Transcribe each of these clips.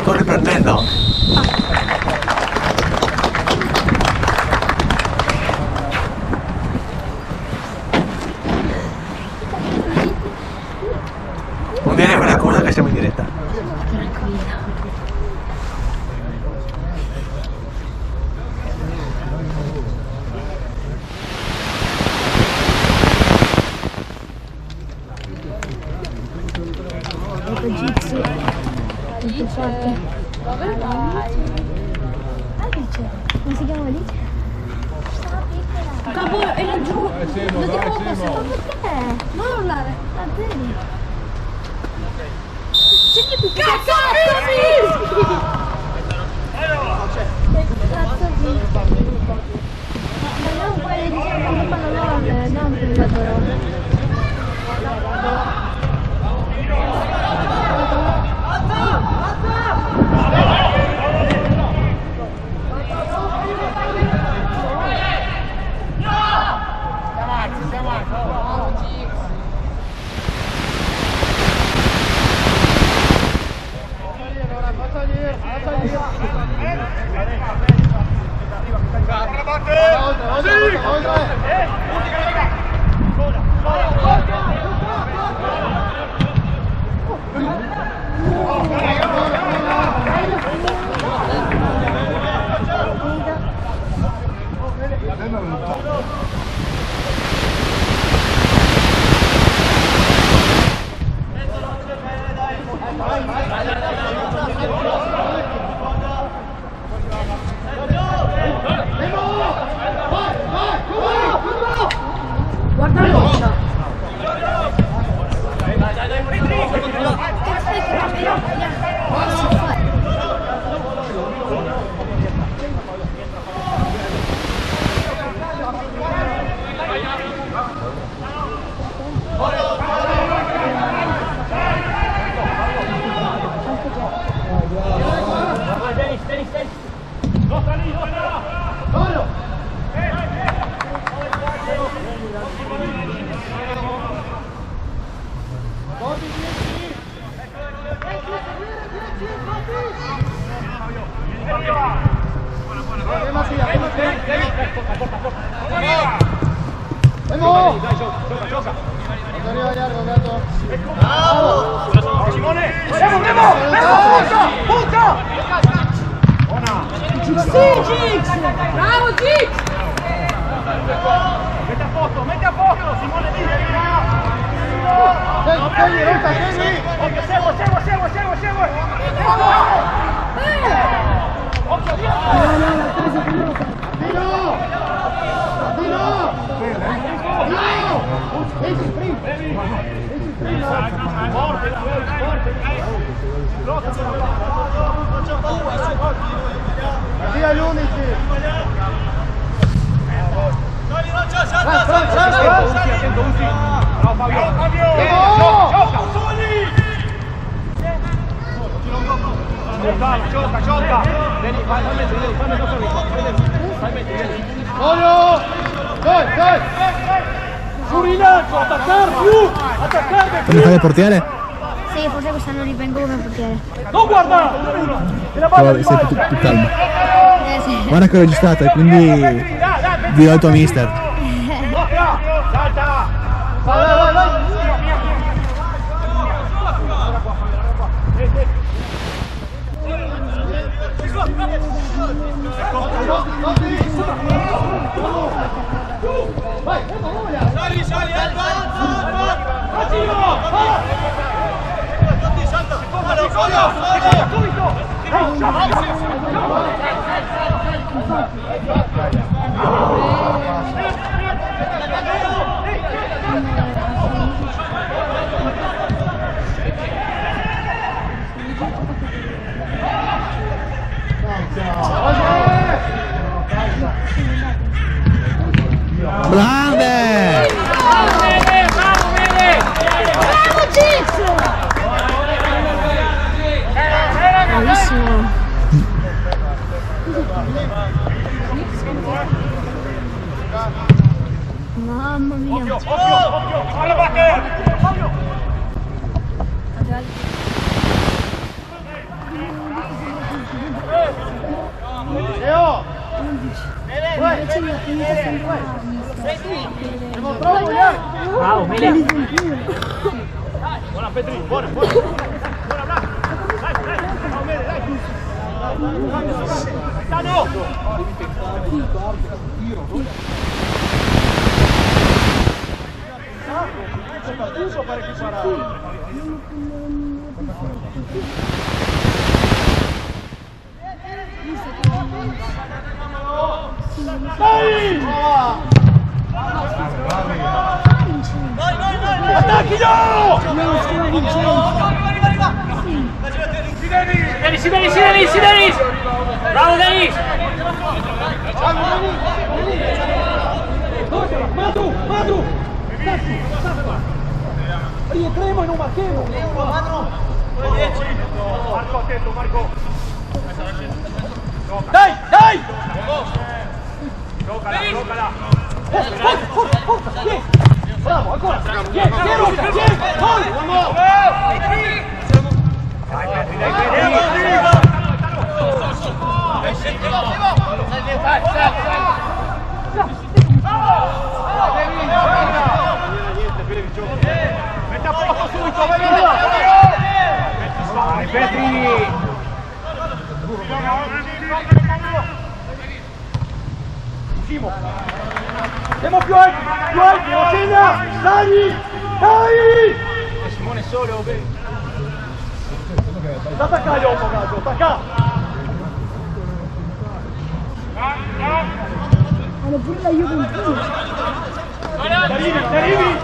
sto riprendendo. Non dire quella cosa che siamo in diretta. Jiu-jitsu molto forte. Dove vai? Alice. Come si chiama Alice? Capo, è laggiù. Lo dico apposta. Ma perché? Non urlare. Va bene. C'è che più cazzo! Ma non quelle di sempre pallone, non più lavoro. Guarda l'occhio. Bravo Gix! Metti a posto, Simone lì! Segue! Occhio Via gli unici! Gioca! Vieni, vai, fammi Dai! Sul rilancio, attaccare più! Attaccare più! Come fai il portiere? Sì, forse quest'anno rivengo come portiere. Non guarda! Sei più calmo. Sì. Guarda che ho registrato e quindi dirò al tuo mister. Salta! Vai! Sali, alza! Brave! Bravo Gix! Bravissimo! Mamma mia! Occhio! Alla batte! invece io ho finito sempre Bravo, Mele. Buona Petri, buona, buona. Buona Blanca. Dai, dai, ciao Mele, dai. Tano! C'è Cattuso per recuperare. Dai! Attacchi no! Si Denis! Bravo Denis! Madu! Rientriamo e non marchiamo! Marco, attento, Marco! Dai! Giocala! Forza! Bravo, ancora! Vieni, Luca! Vieni! Dai, metti a posto subito, vai! Petri! Uscimo! Andiamo più alti, Rosina! Dai! Simone solo, bene! Attacca dopo, Gaggio, attacca! hanno pure la Juventus. Arrivi!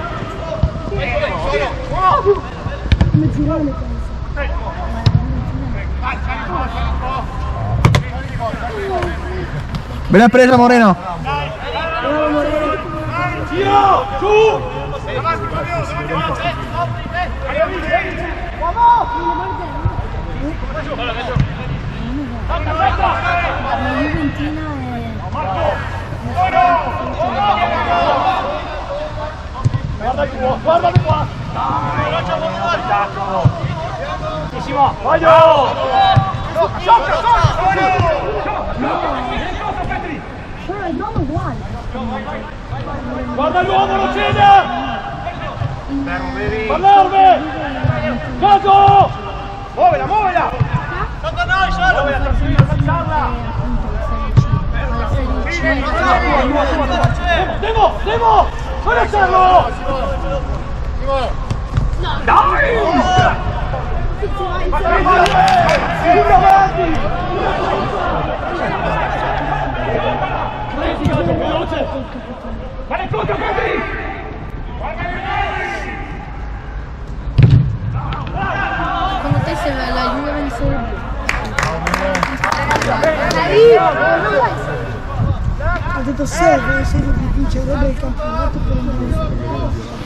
Come girone Bella presa Moreno. Giro! Su! La Juventina Guarda di qua! Vai! però è nome uguale. Guarda l'uomo, lo cede! Parlarve! Caso! Muovila! Sotto noi solo! Muovila, trasferire, facciarla! Devo! Puoi lasciarlo! Dai! Sicuro avanti! Vai contro Petri! Secondo te se la Juve venisse ho detto serve di vincerebbe il campionato per un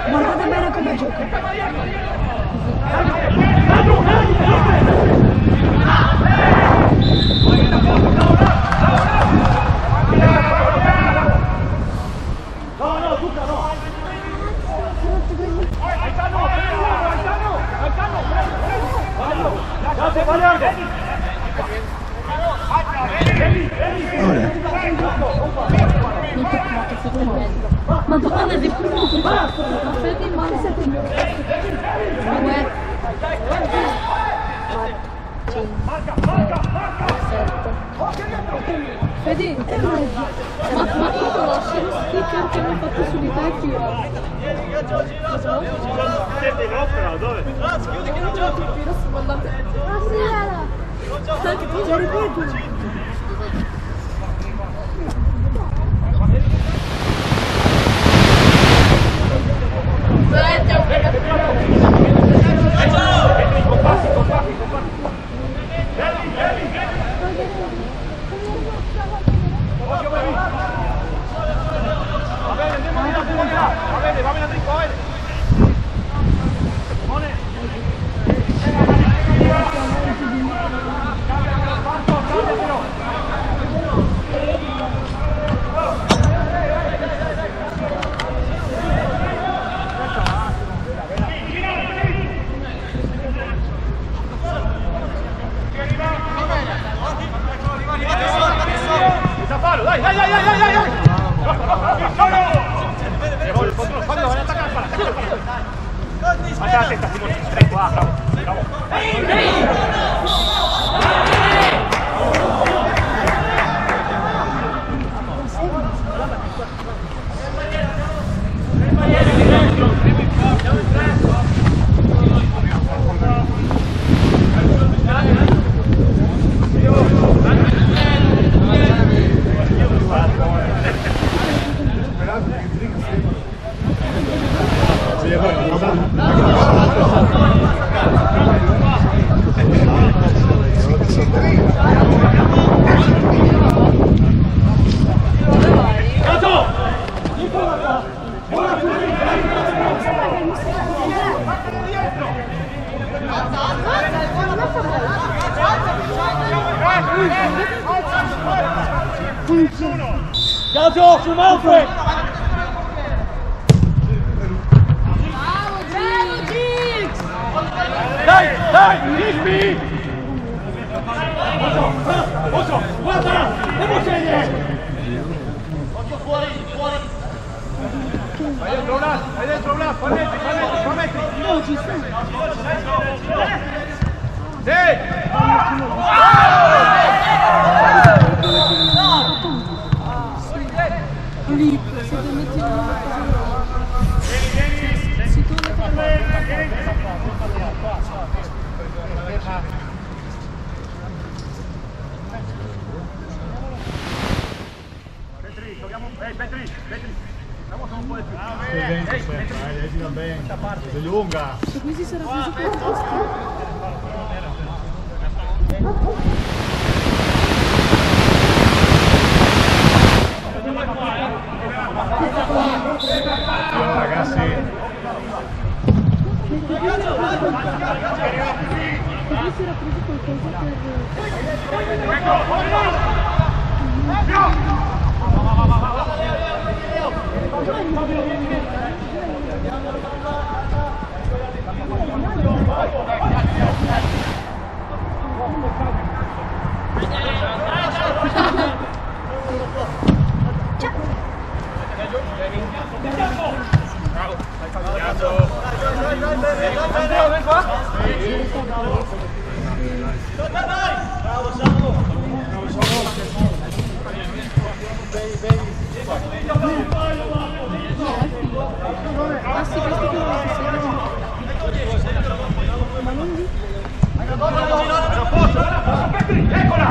guardate bene come gioca. Madonna di più! Freddy Manza Freddy, ma tu conosci lo sticker che mi ha fatto su di vecchio? Siete in opera, dove? Sì, anche tu già ripeto. fallo, dai, dai, dai, dai, dai, dai! Fallo, vai a attaccare, fallo! Faccia la testa, Simone, stretto, bravo, bravo! Calcio su Manfred! Bravo Gix! Dai, dai, Gixby! Occhio, guarda! Devo scegliere! Occhio fuori, fuori! Vai dentro un lato, fa metri! No, ci sta! Sì! Lì, se ti metti una Petri, giochiamo... Petri! Andiamo un po' di più. Leggi da bene, sei lunga. se qui si sarà preso per la testa. Ragazzi. Se qui si era preso qualcosa Basti questi che non si sentono. Ma non di... Eccola!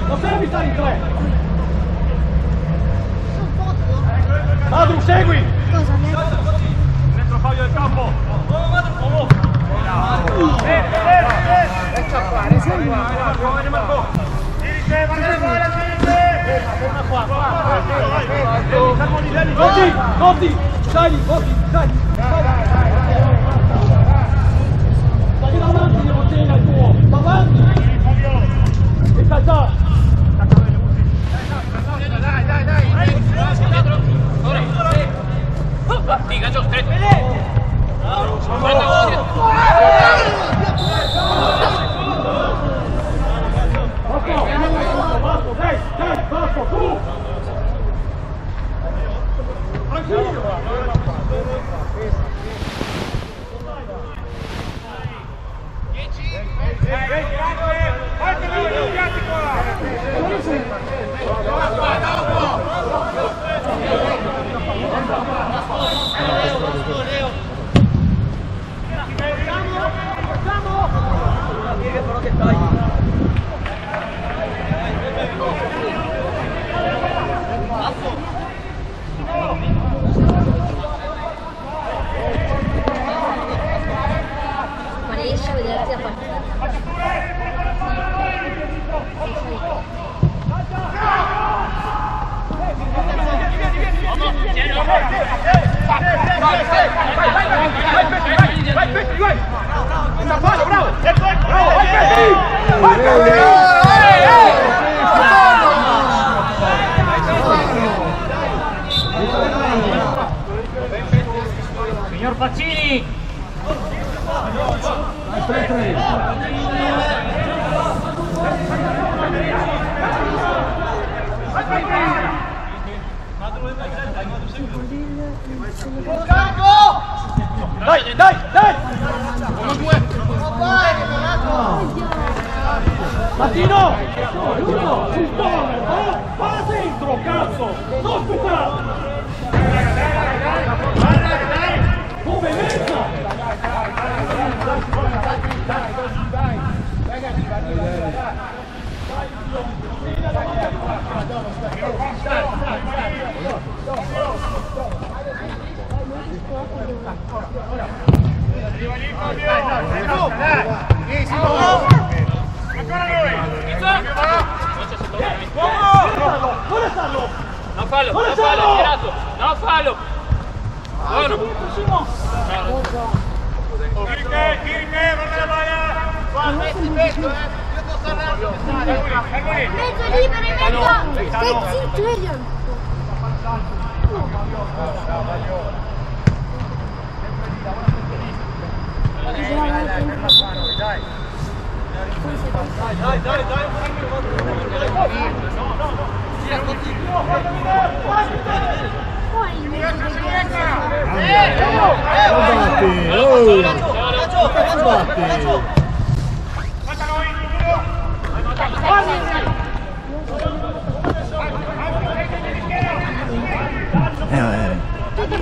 Lo servi stare in tre! Madru, segui! Cosa mi ha... Dentro Fabio del campo! Vieni Marco! Gotti! Gotti! Dai! Gotti! Dai! Dai davanti, devo tenere il tuo! Davanti! E salta! Diga, giù, stretto. Marco, tu! Ma riesci a vederti la partita? Bravo! Dai, dai, dai! 1-2! Martino! Va dentro, cazzo! Non aspettare! Come mezza! Non fallo, non fallo, girato, non fallo. Buono. Mezzo libero, mezzo! Stai zitto, Elion!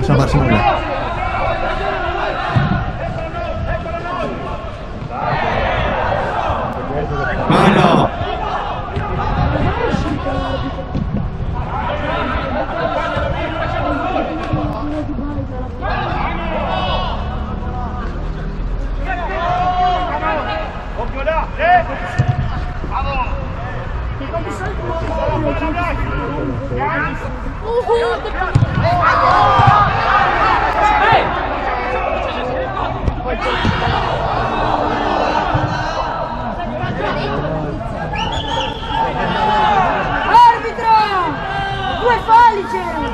Possiamo farsi nulla. Mano! Occhio là! Arbitro! 2 falli c'erano!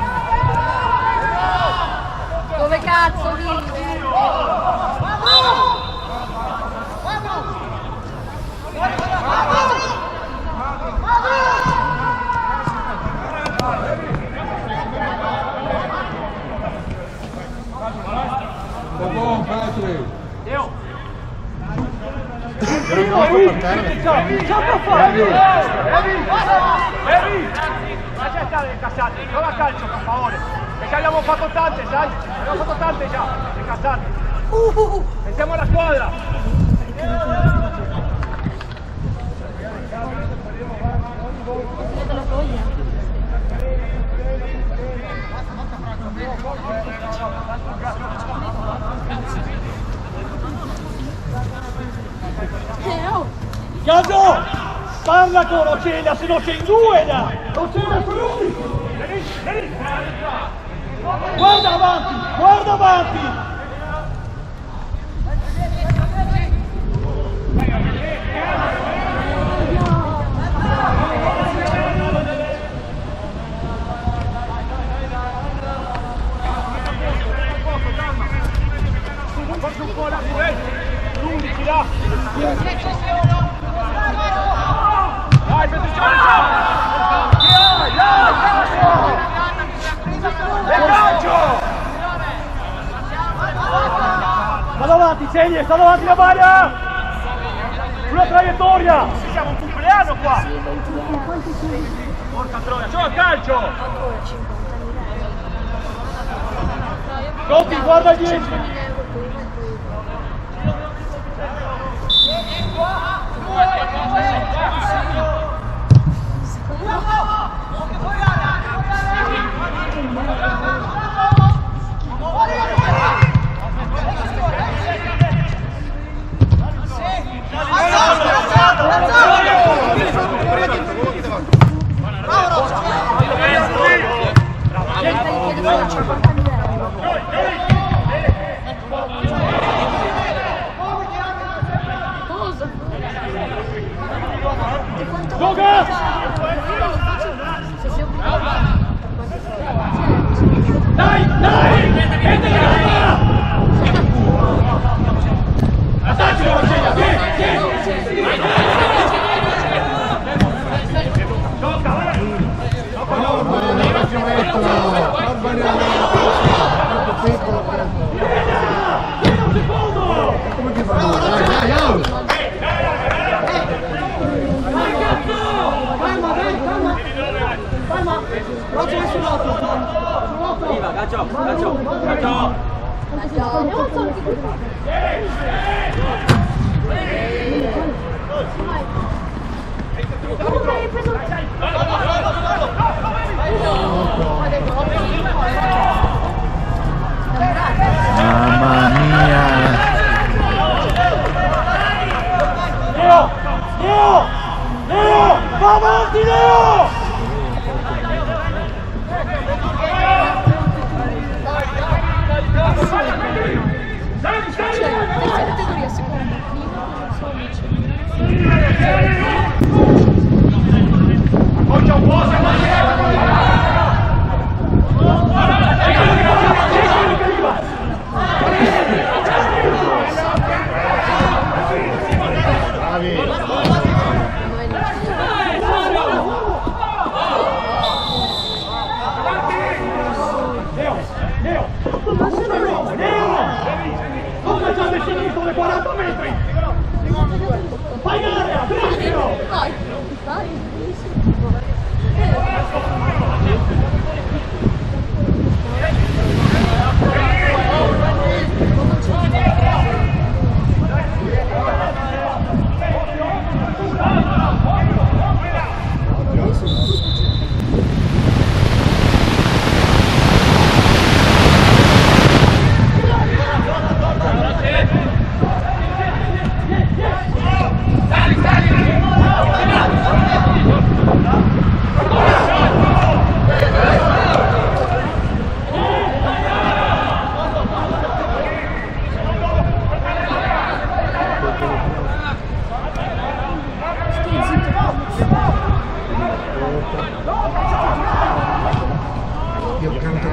Dove cazzo vivi? Lascia stare le cazzate, prova calcio per favore, perché abbiamo fatto tante, sai? Abbiamo fatto tante già, le cazzate. Pensiamo alla squadra. Gaso! Parla con Ocelia, se no c'è in due là! Ocelia sono unico! Guarda avanti! Guarda avanti! Faccio un po' la l'11 là! Dai, Petruccioni! Sta davanti, segni, sta davanti la maglia! Sulla traiettoria! Siamo un compleanno qua! Porca troia, gioca a calcio! Gotti, guarda il 10! Dai, dai! Metti la gamba! Attacci la bottiglia, vieni! Viva, calcio, calcio, calcio. Mamma mia! Leo! Va avanti, Leo! Categoria seconda, prima, non so, Appoggia un po', come 40 metri! Fai l'area, benissimo!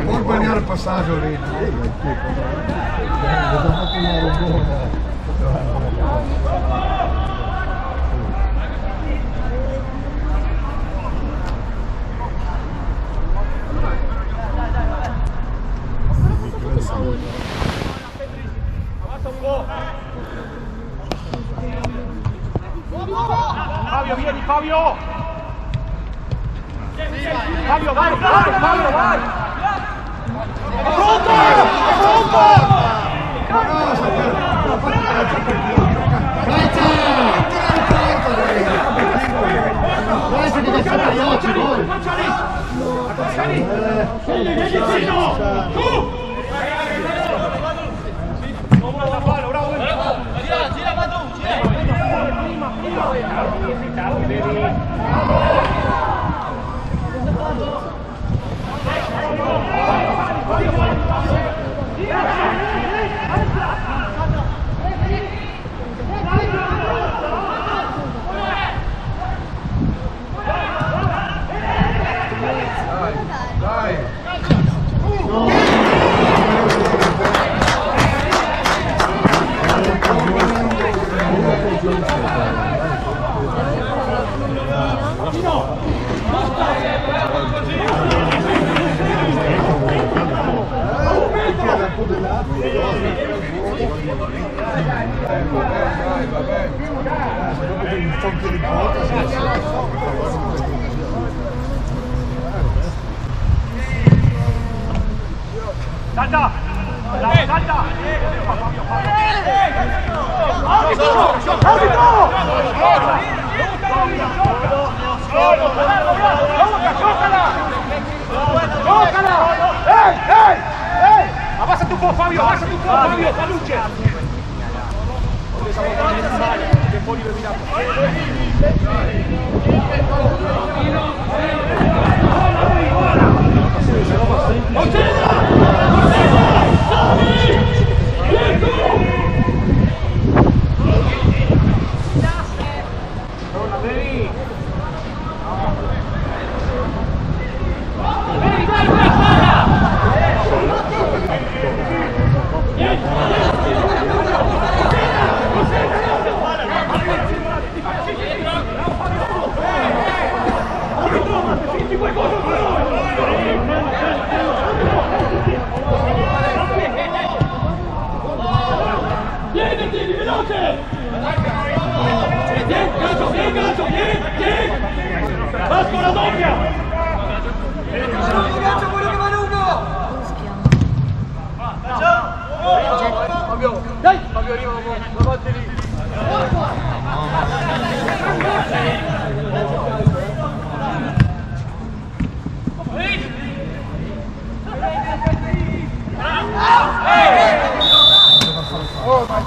Puoi sbagliare il passaggio lì. Fabio, vieni, Fabio! Fabio, vai, vai, Fabio, vai! Pronto! Pronto! Salta! Salta! Abbassa tu un po', Fabio! Abbassa tu un po', Fabio! Fa luce! Vasco la doppia! Dai! Fabio, arriva, guardate lì! Oh, ma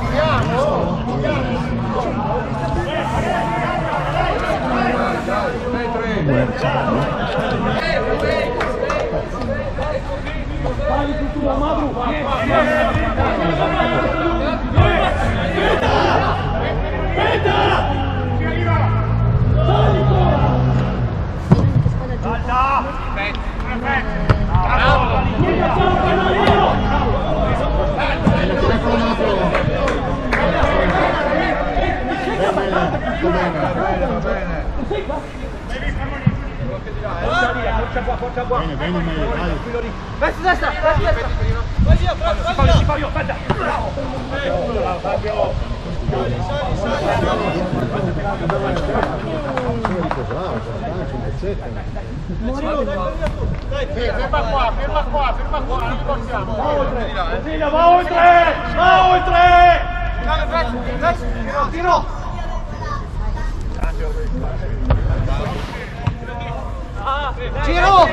Forza qua. Bene, meglio, vai. Verso destra, verso destra. Vai via, Fabio, aspetta. Bravo. Fabio. Ferma qua, non forziamo. Va oltre! Tiro! Giro!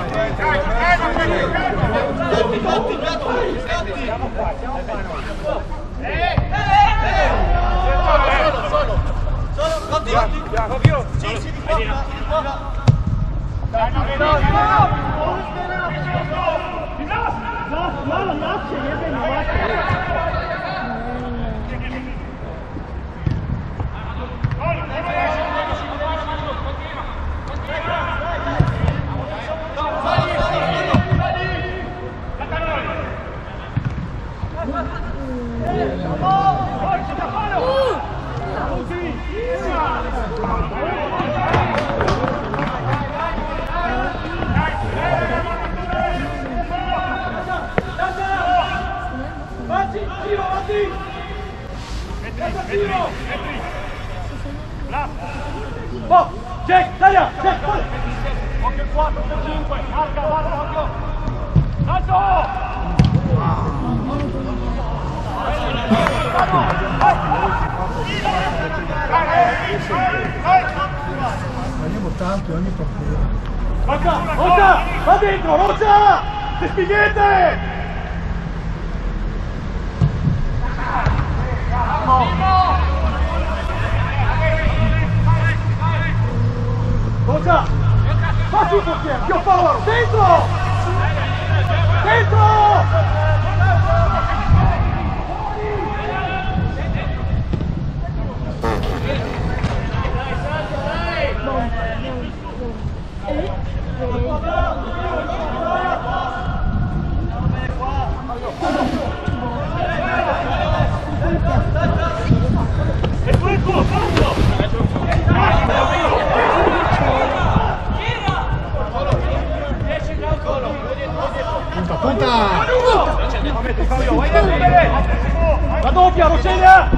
Fabio! Oh, Jack, taglia! Jack, occhio 4, 5, marca, guarda, occhio! Alto! Andiamo tanto ogni partita. Rosa! Va dentro, Rosa! Ti spighete! Rosa! Va tutto insieme! Più paura! Dentro! Dentro! Punta! La doppia, Rossella!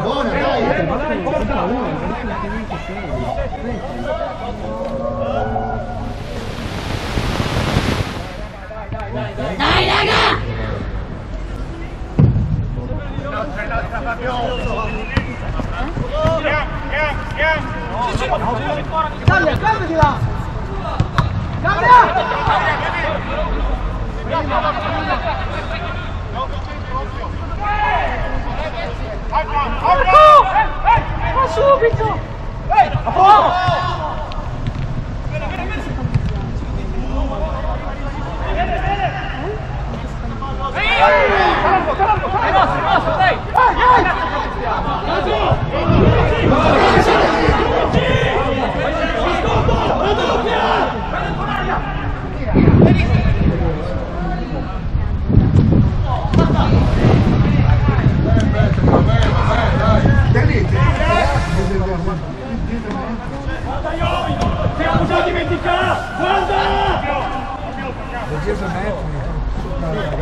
Buona, dai! Dai, raga! Cambia, cambia di là! Cambia! Ma subito! A poco!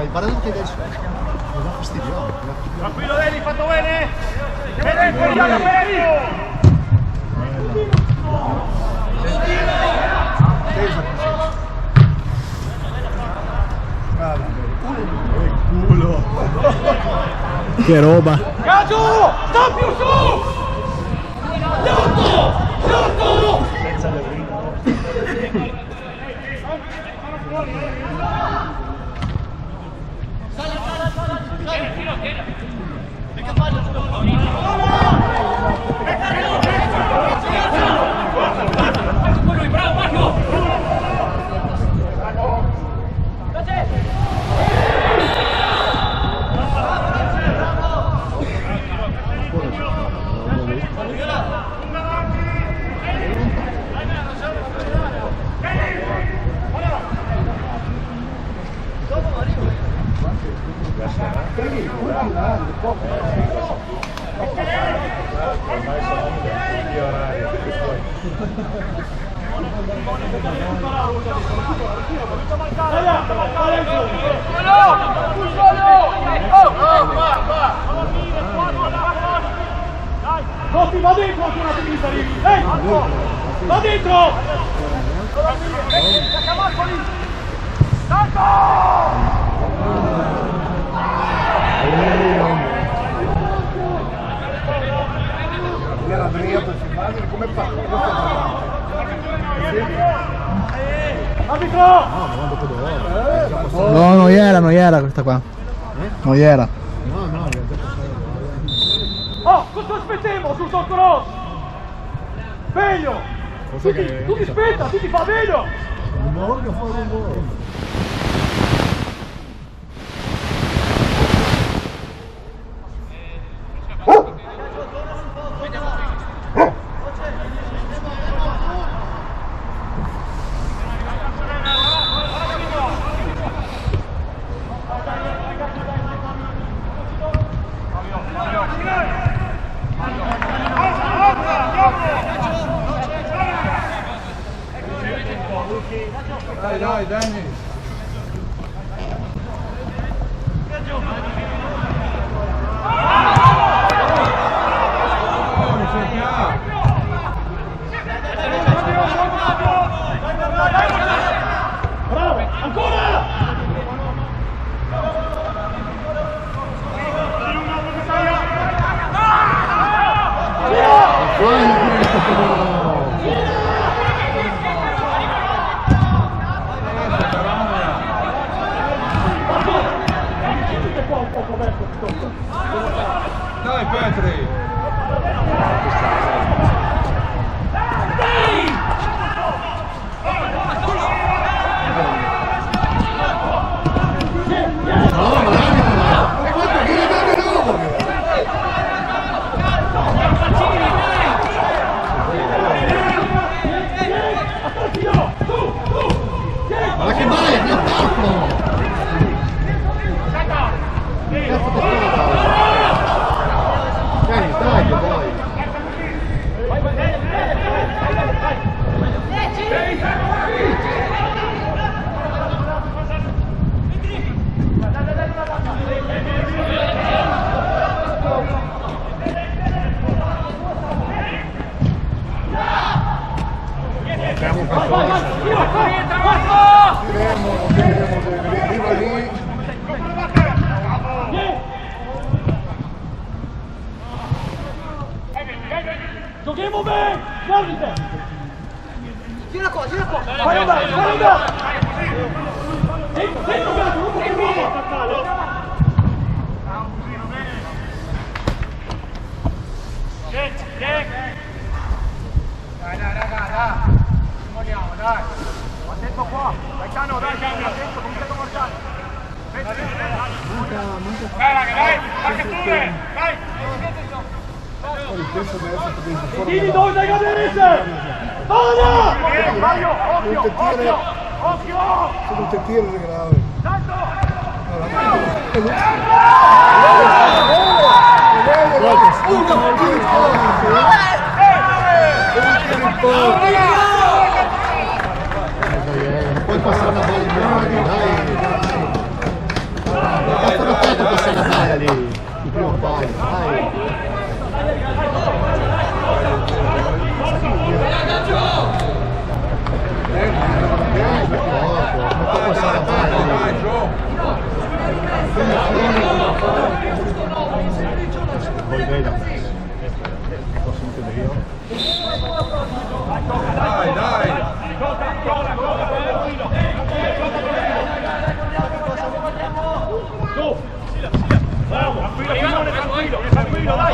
guarda tutti i calci. Mi dà fastidio. Tranquillo Deli, fatto bene? Bene, fuoriamo aperto! Culo. Che roba. Gaggio! Sta più su! Giotto! Giotto! Costi, va dentro anche una sinistra lì! Ehi! Va dentro! Era Adriano Filmagine, come fa? Arbitro! No, non era questa qua. Non era. No, no, in realtà Oh, cosa aspettiamo sul tocco rosso? Meglio! Tu ti aspetta, tu ti fa meglio! un Morgan fa un gol. Dai, Dennis. Bravo, ancora! Dai Petri! Ma che male, mi attacco! Dai, che vuoi? Abbiamo Giochiamo bene! Guardate! Gira qua! Vai andare! Dentro Gatto, non puoi più attaccare! Dai! Simuliamo, dai! Attento qua! Dai Cano, attento, cominciate a marciare! Dai, anche tu! Dai! Tiri dove dai Gaderese! Vada! Mario, occhio! Sono tutti tiri grave. Non puoi passare una bolla in mano, dai! palla lì, il primo palo, dai. Poi vedi la presa. Posso intendere io? Dai, dai! Su! Tranquillo, dai!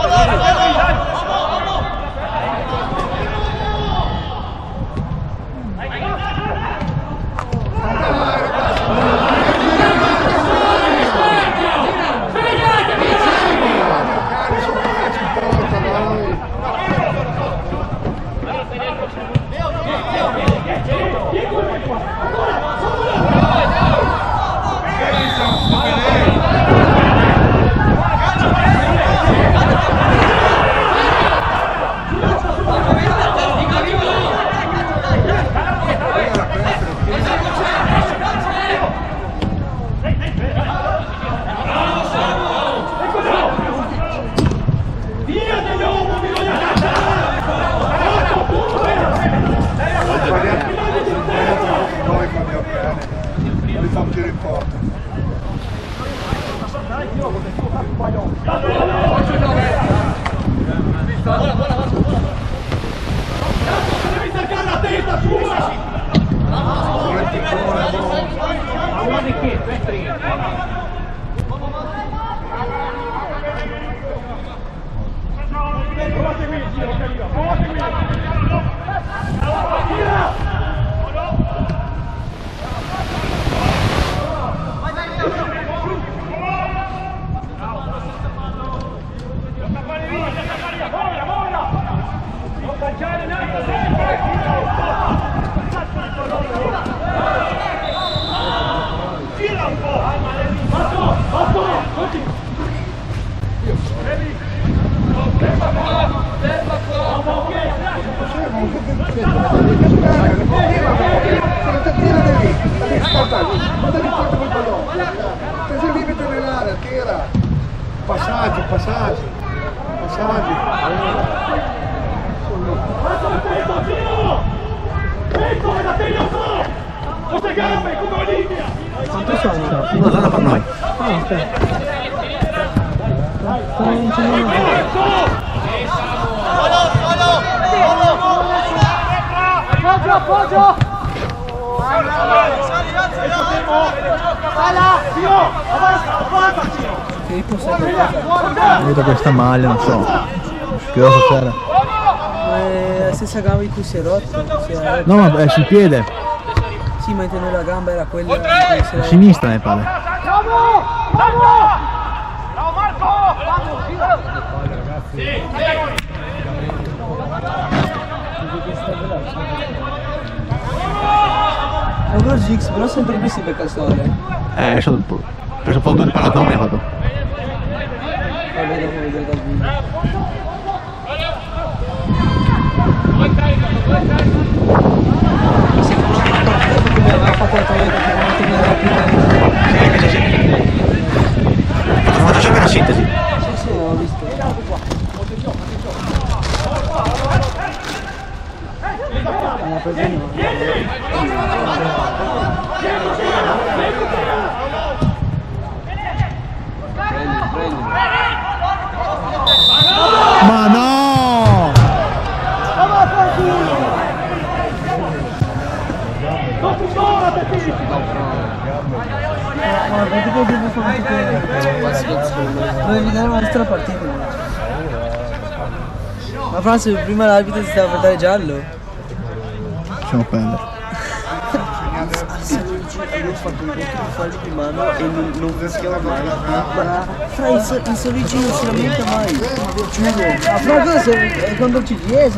Passaggi. Quanto sono? Una zona per noi. Appoggio! Vedo questa maglia, non so. Che cosa c'era? È la stessa gamba di cui si è rotto. No, ma è sul piede. Sì, ma intendo la gamba era quella. A sinistra mi pare. Bravo Marco! È un grosso X, però sempre qui si becca il sole. Preso un po' due palladoni ha fatto. Vabbè, dopo vedere dal video. Come aveva fatto la torretta che non teneva più tempo. Sì. Facciamo sempre una sintesi. Sì, ho visto. La presa Ma no! Guarda, tipo devo fare dovevi vedere la nostra partita. Ma Franz, prima l'arbitro si stava per dare giallo. Lasciamo perdere. Avevo fatto un fallo di mano e non fischiava mai. Fra il sorriso non si lamenta mai. Giuro. Ma fra cosa è contro il CGS?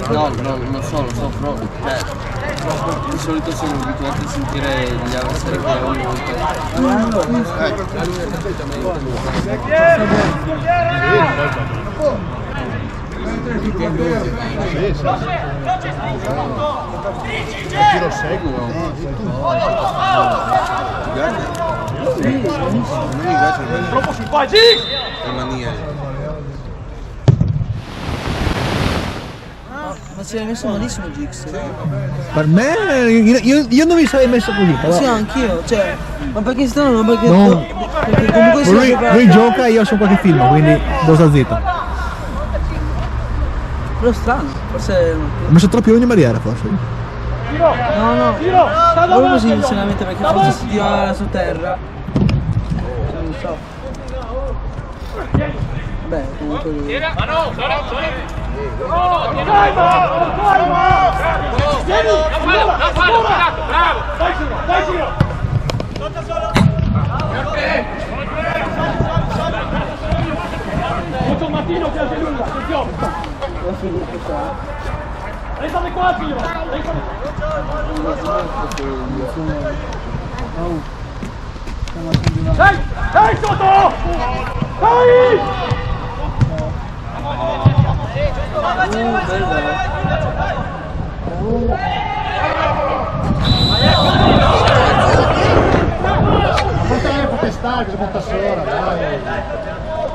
No, non so proprio. Di solito sono abituato a sentire gli avversari che ogni Tiro seguo. Sì, benissimo. Non mi piace Troppo simpatico! le manie. Ma si è messo malissimo Giggs. Per me, io non mi sarei messo così. Però Sì, anch'io, cioè, ma perché strano, ma perché, No. perché comunque si lui gioca e io sono qualche film, quindi devo stare zitto. Ho però strano, forse messo troppi uomini in barriera, forse. no, proprio così sinceramente perché forse si tira su terra. Non so. Beh, comunque lui. Ma no, sono. Non fallo, bravo! Dai giro! Molto Martino che è lunga, attenzione! Restate qua, Giro! Dai sotto! Dai! Portare a protestare, che si porta sola, dai.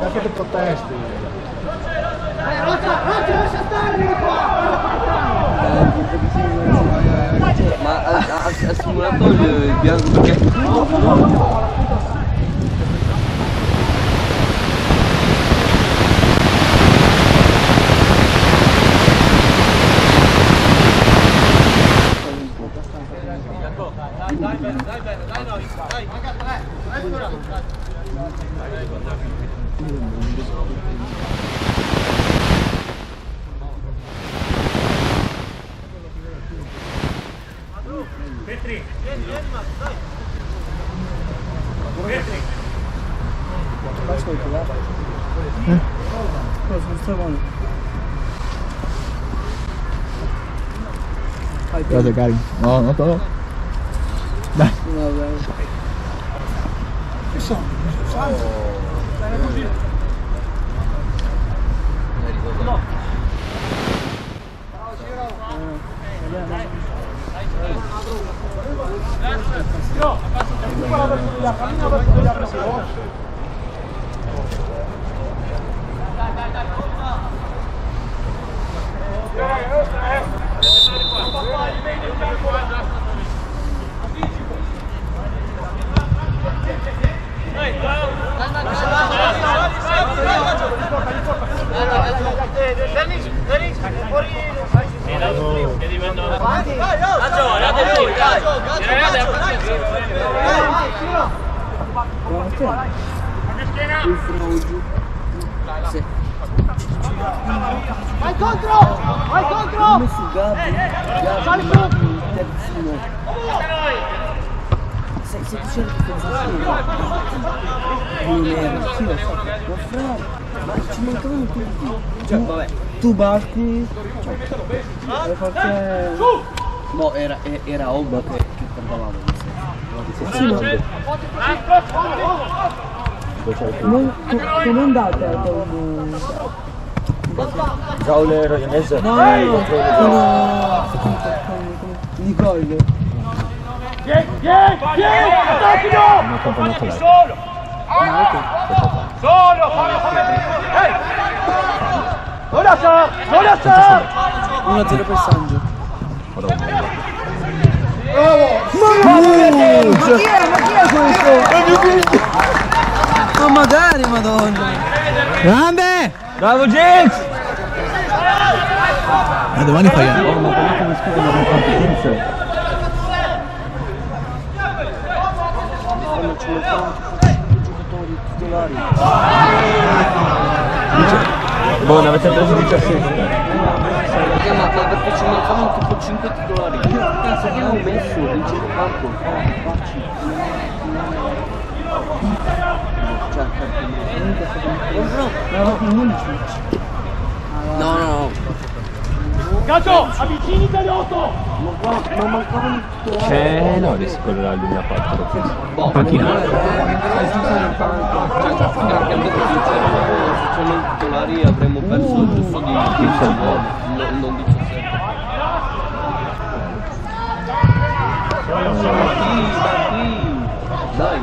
Anche per protesti. Ma ha simulato il bianco perché Petri! Ascolta, va. Cosa non sta buono? Grazie cari. No, no, no. Dai. Vabbè. Vai contro! Vai contro! Ho messo Gabri, terzino. Se tu cerchi cosa non era, sì lo so, ma fra, ma ci mancavano tutti. Cioè, vabbè, tu batti, cioè, perché... no, era Obba che perdavamo. Sì, ma... Come andate con... Raul Rojanese. No, con Nicole. Attacchino! Solo! Solo! Vola Sar! 1-0 per Sangio. Ma magari, madonna! Grande! Bravo James! Ma domani fai anche. Boh, ne avete preso 17. Ma perché ci mancavano tipo 5 titolari. Penso che avevo messo il centrocampo. No. Calcio! Avviciniti agli 8! Ma mancavano tutti. C'è Loris quello là del 2004. Boh, Panchina. se c'erano i titolari avremmo perso il giusto di 15 gol, non 17. Dai.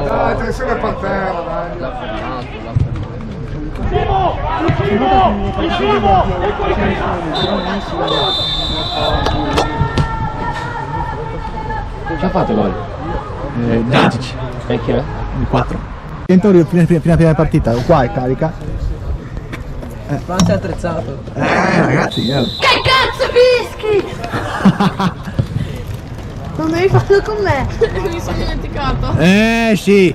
Dai, attenzione per terra, dai. L'ha fermato. Ci ha fatto gol? Dacic. E chi è? Il 4. Tentori prima partita, qua è carica. Francia è attrezzato. Ragazzi, Che cazzo fischi? Non devi farlo con me. Mi sono dimenticato. Sì.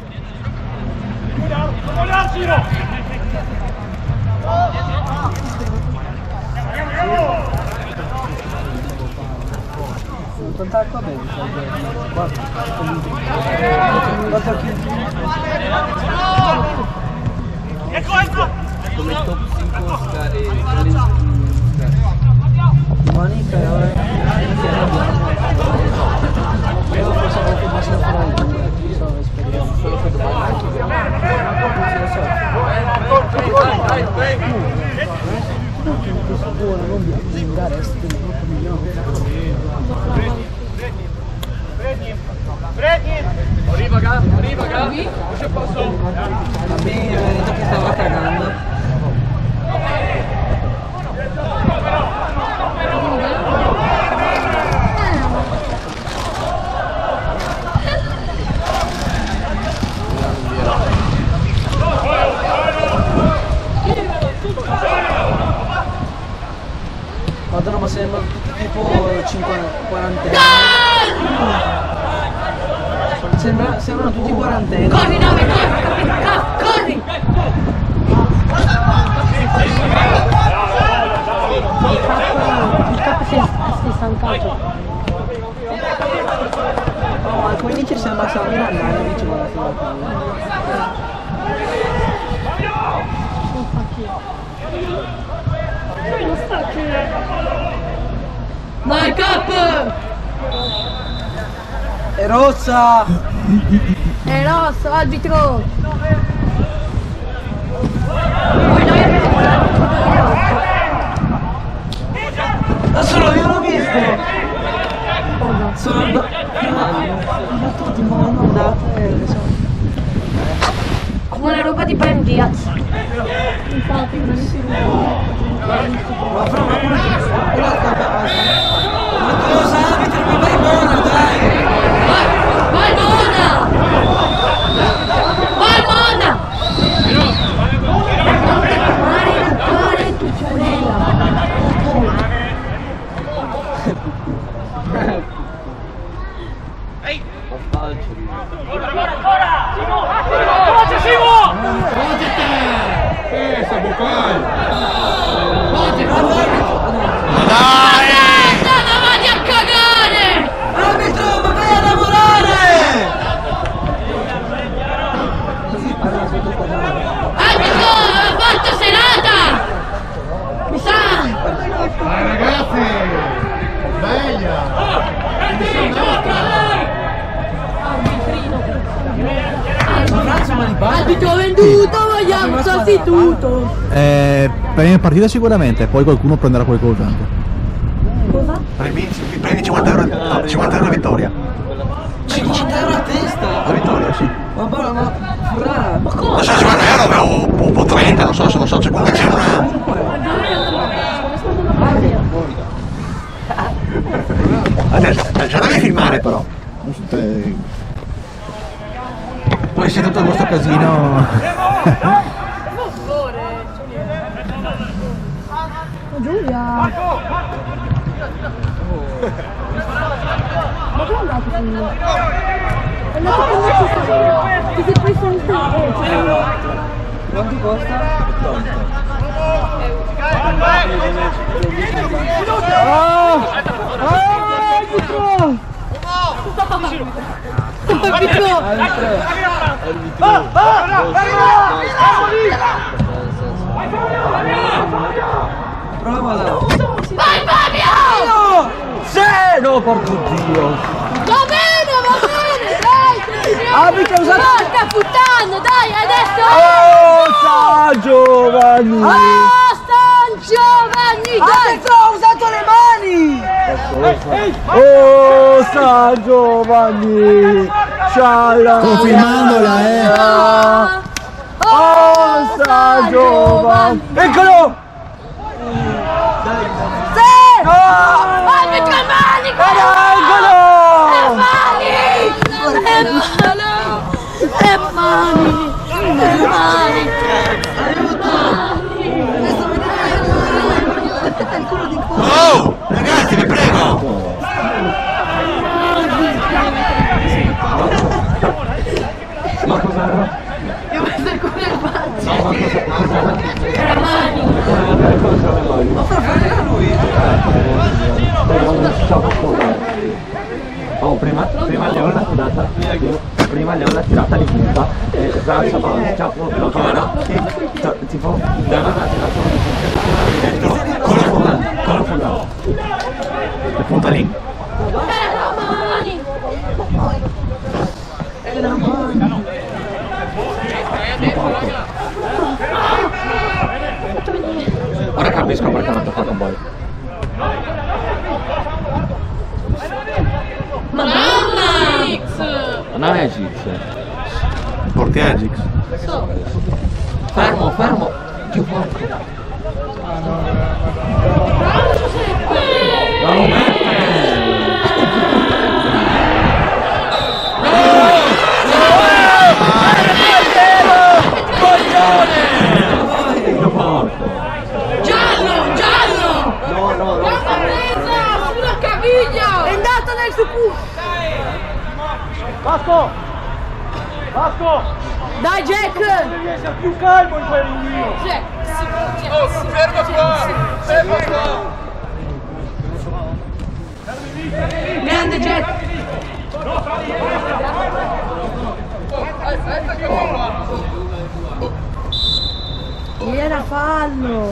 Quanto qua bene? Quanto Come top 5 scale. Monica e ora io forse anche abbastanza fare il non so l'esperienza solo che buono non bisogna andare a stare Arriva, cosa posso? va bene, ho detto che stava cagando. Madonna, ma sembrano tutti tipo 40 anni. Sembrano tutti 40 anni. Corri, Nove, corri! Il capo si è stancato. Oh, ma poi dice sembra Samir andare, dice guarda sulla palla. Non fa chi. Non sta chi. Dai, cap! È rossa! È rosso, arbitro! Da solo io l'ho visto! Sono andato! Tutti ma hanno andato Una roba di Brian Diaz. Infatti, non si ma fra ma cosa arbitro, ma vai buona, dai! Vai Mona! Vai Mona! Vai ancora tu vatti a cagare! Arbitro, ma vai a lavorare! Arbitro, ho fatto serata! Mi sa! Dai ragazzi! Sveglia! Arbitro venduto, vogliamo sostituto! Prima partita sicuramente, poi qualcuno prenderà qualcosa anche. Cosa? Prendi 50 euro, no, 50 euro a vittoria. 50 euro a testa! La vittoria, sì. Ma brava, ma fra! Ma Non so, 50 euro o 30, non so, c'è comunque c'è una... Adesso, già devi filmare però. Poi se tutto il vostro casino. Giulia! Ma dove è andato con me? È andato con me stasera! Ti sei preso un tempo! quanto costa? Provala! Vai Fabio! Sì! No, porco Dio! Va bene, dai, Arbitro ha usato... Porca puttana, dai, adesso! Oh, San Giovanni! Oh, San Giovanni, dai! Arbitro ha usato le mani! Oh, San Giovanni! Scialla! Confermandola, Oh, San Giovanni! Eccolo! Sì! Ah! Arbitro, è manico! Eccolo! È Oh, ragazzi, vi prego! Ma cosa? Io vedo il culo al pazzo! Oh, prima Leon l'ha tirata, prima Leon l'ha tirata di punta e Francia lo chiama tipo Leon l'ha tirata con la punta la punta lì. Ora capisco perché non ti ha fatto un boy. Non è Gix. Portiere Gix. Fermo. Che porco. Giallo! No! L'ha presa sulla caviglia! È andato nel suo culo! Vasco! Dai, Jack! Devi essere più calmo in quel rinvio! Ferma qua! Grande Jack! Era fallo!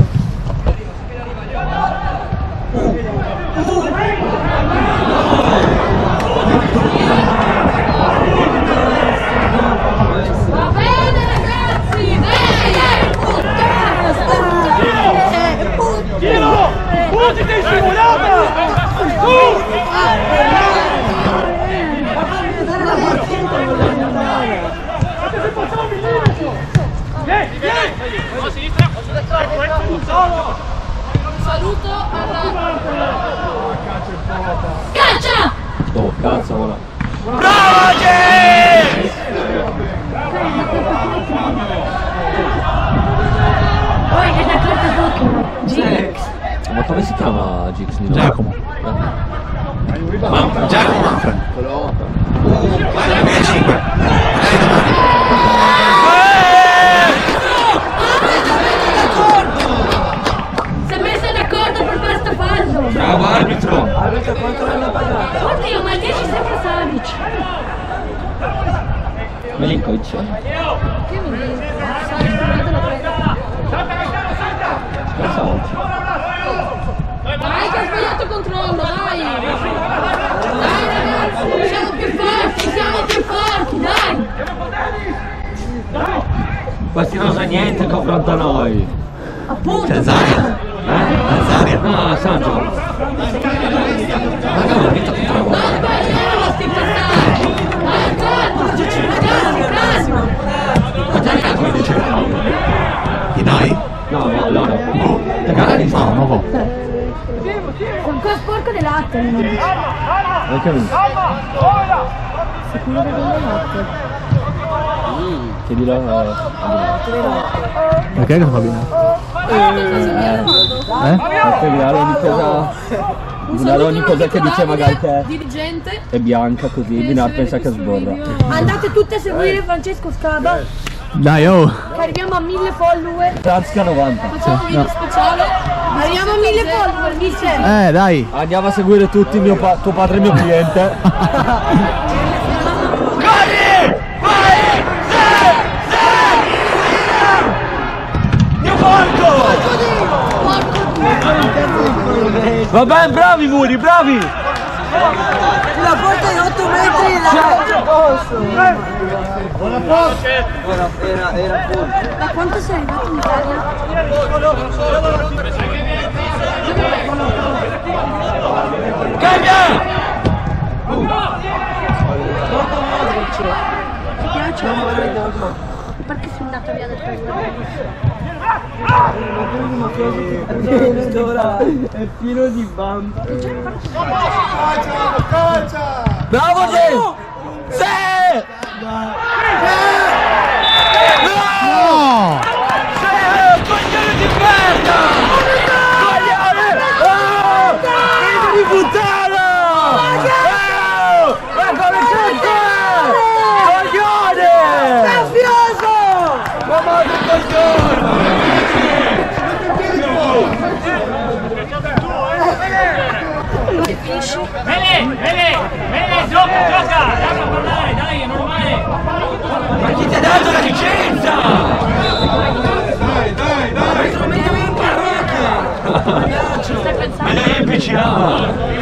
Va bene ragazzi! Dai! Tiro! Fuggiti in scivolata! Saluto alla... Caccia! Oh, cazzo ora. Poi è una carta poco! Ma come si chiama Gix? Giacomo. Giacomo Manfred. Vai, 5. Si è messa d'accordo per questo fallo! Bravo arbitro! Oddio, ma il 10 sembra Savic! Milinkovic. Che mi dici? Savic, la presa! Dai che ho sbagliato il controllo, dai! Dai ragazzi, siamo più forti, dai! Questi non sa niente in confronto a noi. Appunto! C'è Zaria. Zaria. No, Sancho. Ma non ho detto che trovo. Non sbagliamo sti passaggi! Dai, calma! Ragazzi, calma! Ma già cazzo mi dice Di noi? no, loro. Te cagati? No, non può. Sono ancora sporco di latte, non dice. Anche lui. Sicuro delle latte. Chiedilo Perché che fa bene? Guardare ogni cosa che dice magari che Dirigente. è bianca così, Binar pensa che sborra. Andate tutti a seguire Francesco Scaba. Dai, oh! Che arriviamo a 1000 follower. Franzca 90. Facciamo un video speciale. Arriviamo a 1000 follower, mister. Dai! Andiamo a seguire tutti tuo padre e mio cliente. Va bene, bravi Muri, bravi! La porta in 8 metri e la calcio posto. Buona posta! Era fuori. Ma quanto sei arrivato in Italia? Ti piace? Perché sei andato via del paese? È pieno di bam. Bravo Gil! Sì! No! Coglione di merda! Coglione! Figlio di puttana! Ma come cazzo è? Coglione! Mafioso! Ma madre coglione! Mele, gioca! Lascia parlare, dai, è normale! Ma chi ti ha dato la licenza? Dai! Me l'hai impicciato!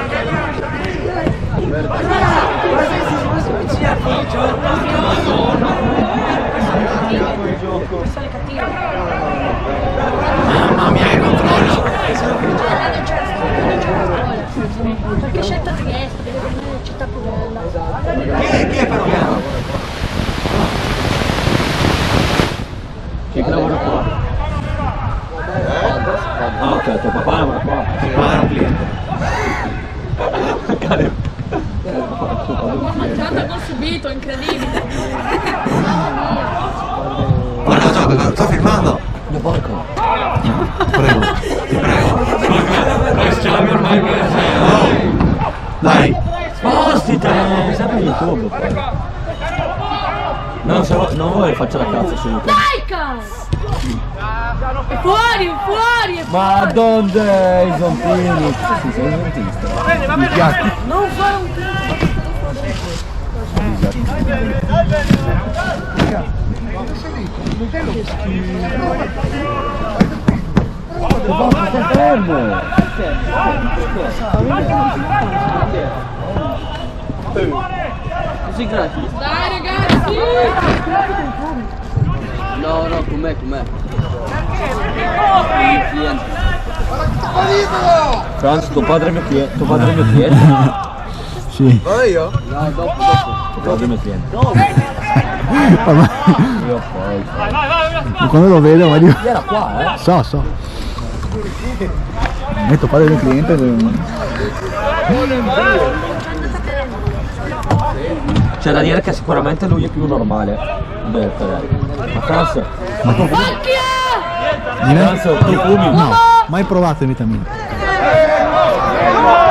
Mamma mia, che controllo! Perché scelta Trieste, deve venire una città più bella. Chi è però piano? Chi lavora qua? Ah ok, tuo papà lavora qua. Papà è un cliente. Tanto gol subito, incredibile. Guarda, gioca, sto filmando. Io porco. Prego, ti prego. Ce l'abbiamo ormai. Dai. Spostite! Mi serve YouTube poi. No, se non vuoi faccio la cazzo su YouTube. Dai, cazzo! È fuori! Ma donde i zompini? Sì, sei un autista. Mi piace. Non fare un Stai fermo! Così gratis. Dai, ragazzi! No, com'è? Cliente. Franz, tuo padre è mio cliente. Sì. Vado io? No, dopo. Tuo padre è mio cliente. Ma Io poi. quando lo vedo mi dico... Era qua, So. Metto padre del cliente. C'è da dire che sicuramente lui è più normale. Ma Franz, Franz, tu fumi? No, mai provato in vita mia.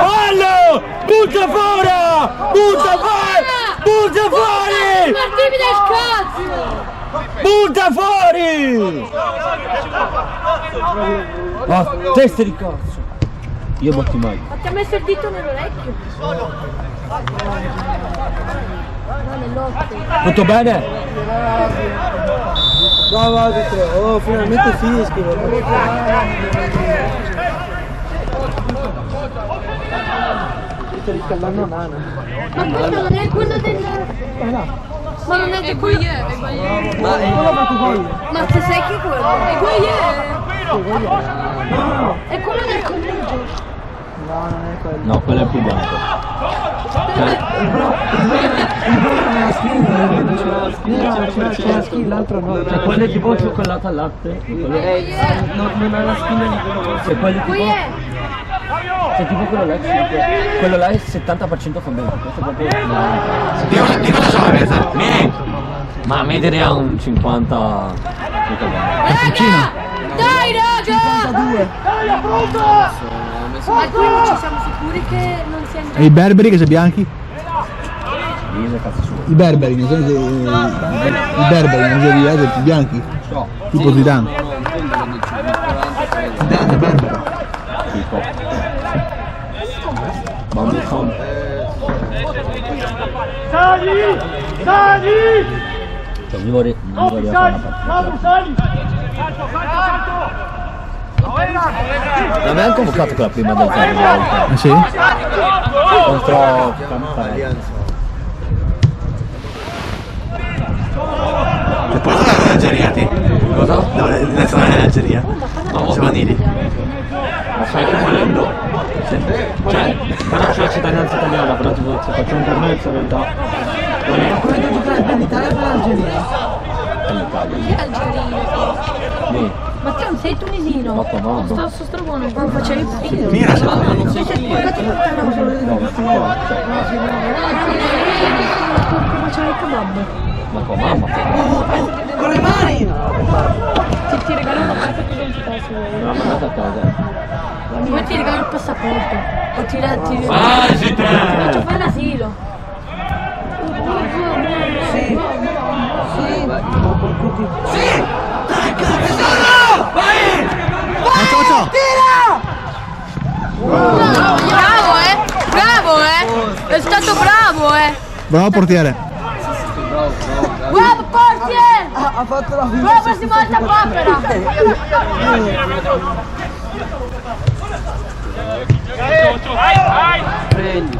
Fallo! Butta fuori! Spartimi del cazzo! Butta fuori! Ma teste di cazzo! Io botti mai. Ma ti ha messo il dito nell'orecchio? No, nell'occhio. Tutto bene? No, oh, finalmente fischi. Sto riscaldando a mano. Ma quello non è quello del... Ma non è Guagliè, è Guagliè. Ma se sai che è quello? È Guagliè. È quello del collegio. No, non è quello. No, quello è più bianco. C'è la skin, l'altro no. Cioè quello è tipo cioccolato al latte. Non ha la skin di quello. Se quello è tipo... Guagliè. C'è tipo quello là è 5. Quello là è 70% fondente. Questo è proprio... Di cosa sono le mezze? Ma medere a un 50... Raga! Dai, raga! 52. Ma quindi ci siamo sicuri che non siamo... E i berberi che sono bianchi? Lisa, cazzo suo. I berberi, nel senso i berberi in Algeria sono più bianchi. Tipo Zidane. Zidane è berbero. Tipo. Mamma son. Sali! Cioè, mi vorrei fare una partita. Calcio! L'avevamo convocato per la prima volta. Ah sì? Contro Campania. Che poi sono l'Algeria, ti? Cosa? No, nazionale dell'Algeria. Giovanili. Ma sai che volendo? Cioè, però c'è la cittadinanza italiana, però tipo se faccio un permesso in realtà. Ma come devo giocare per l'Italia o per l'Algeria? Chi è algerino? Lì. Ma te non sei tunisino? Ma tua mamma. Sto strabone, ma facevi figlio. Mira, sono Facevi il kebab. Ma tua mamma. Con le mani! Ti regalo una carta di identità se vuoi. Me l'ha mandata a casa. Poi ti regalo il passaporto. O ti Agita! ti faccio fare l'asilo. Sì! Sì! Ciao ciao! Bravo, è stato bravo, Bravo portiere! Bravo, portiere! Ha fatto la fine! La prossima volta papera! Vai! Prendi!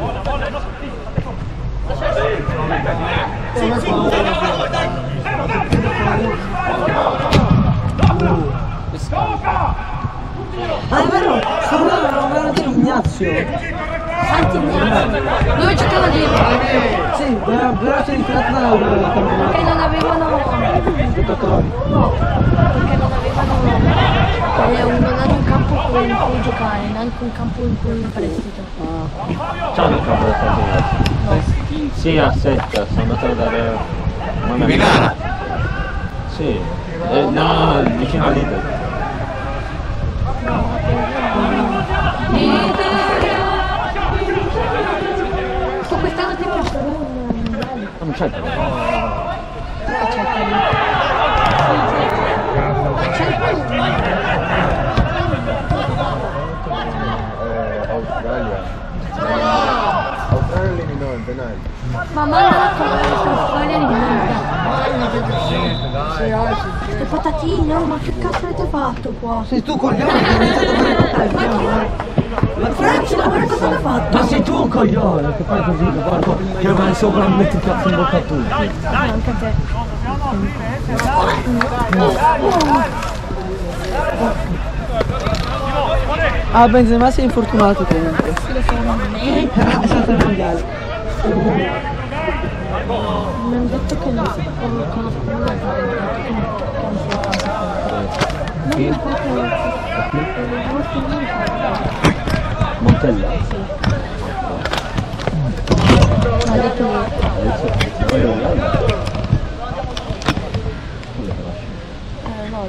Ah, è vero! Sono di Ignazio! Santi dove giocava dietro? Sì, però si è ritirato dal campionato. Perché non avevano non hanno un campo in cui giocare, neanche un campo in cui in prestito. Ciao, non campo da Sì, a 7, sono andato a dare una mia Milano. Sì, no, vicino a Lidl. Quest'anno ti piace Non c'è il Australia eliminò il penale. ma mandala con l'Australia di Queste patatine, ma che cazzo avete fatto qua? Sei tu coglione! Ma Francia, guarda cosa hanno fatto! Ma sei tu un coglione che fai così, che guardo che vai sopra e metti il cazzo in bocca a tutti. Anche a te. Ah, Benzema si è infortunato comunque. È stato il mondiale. Mi hanno detto che non si conoscono Montella. Ma ha detto no,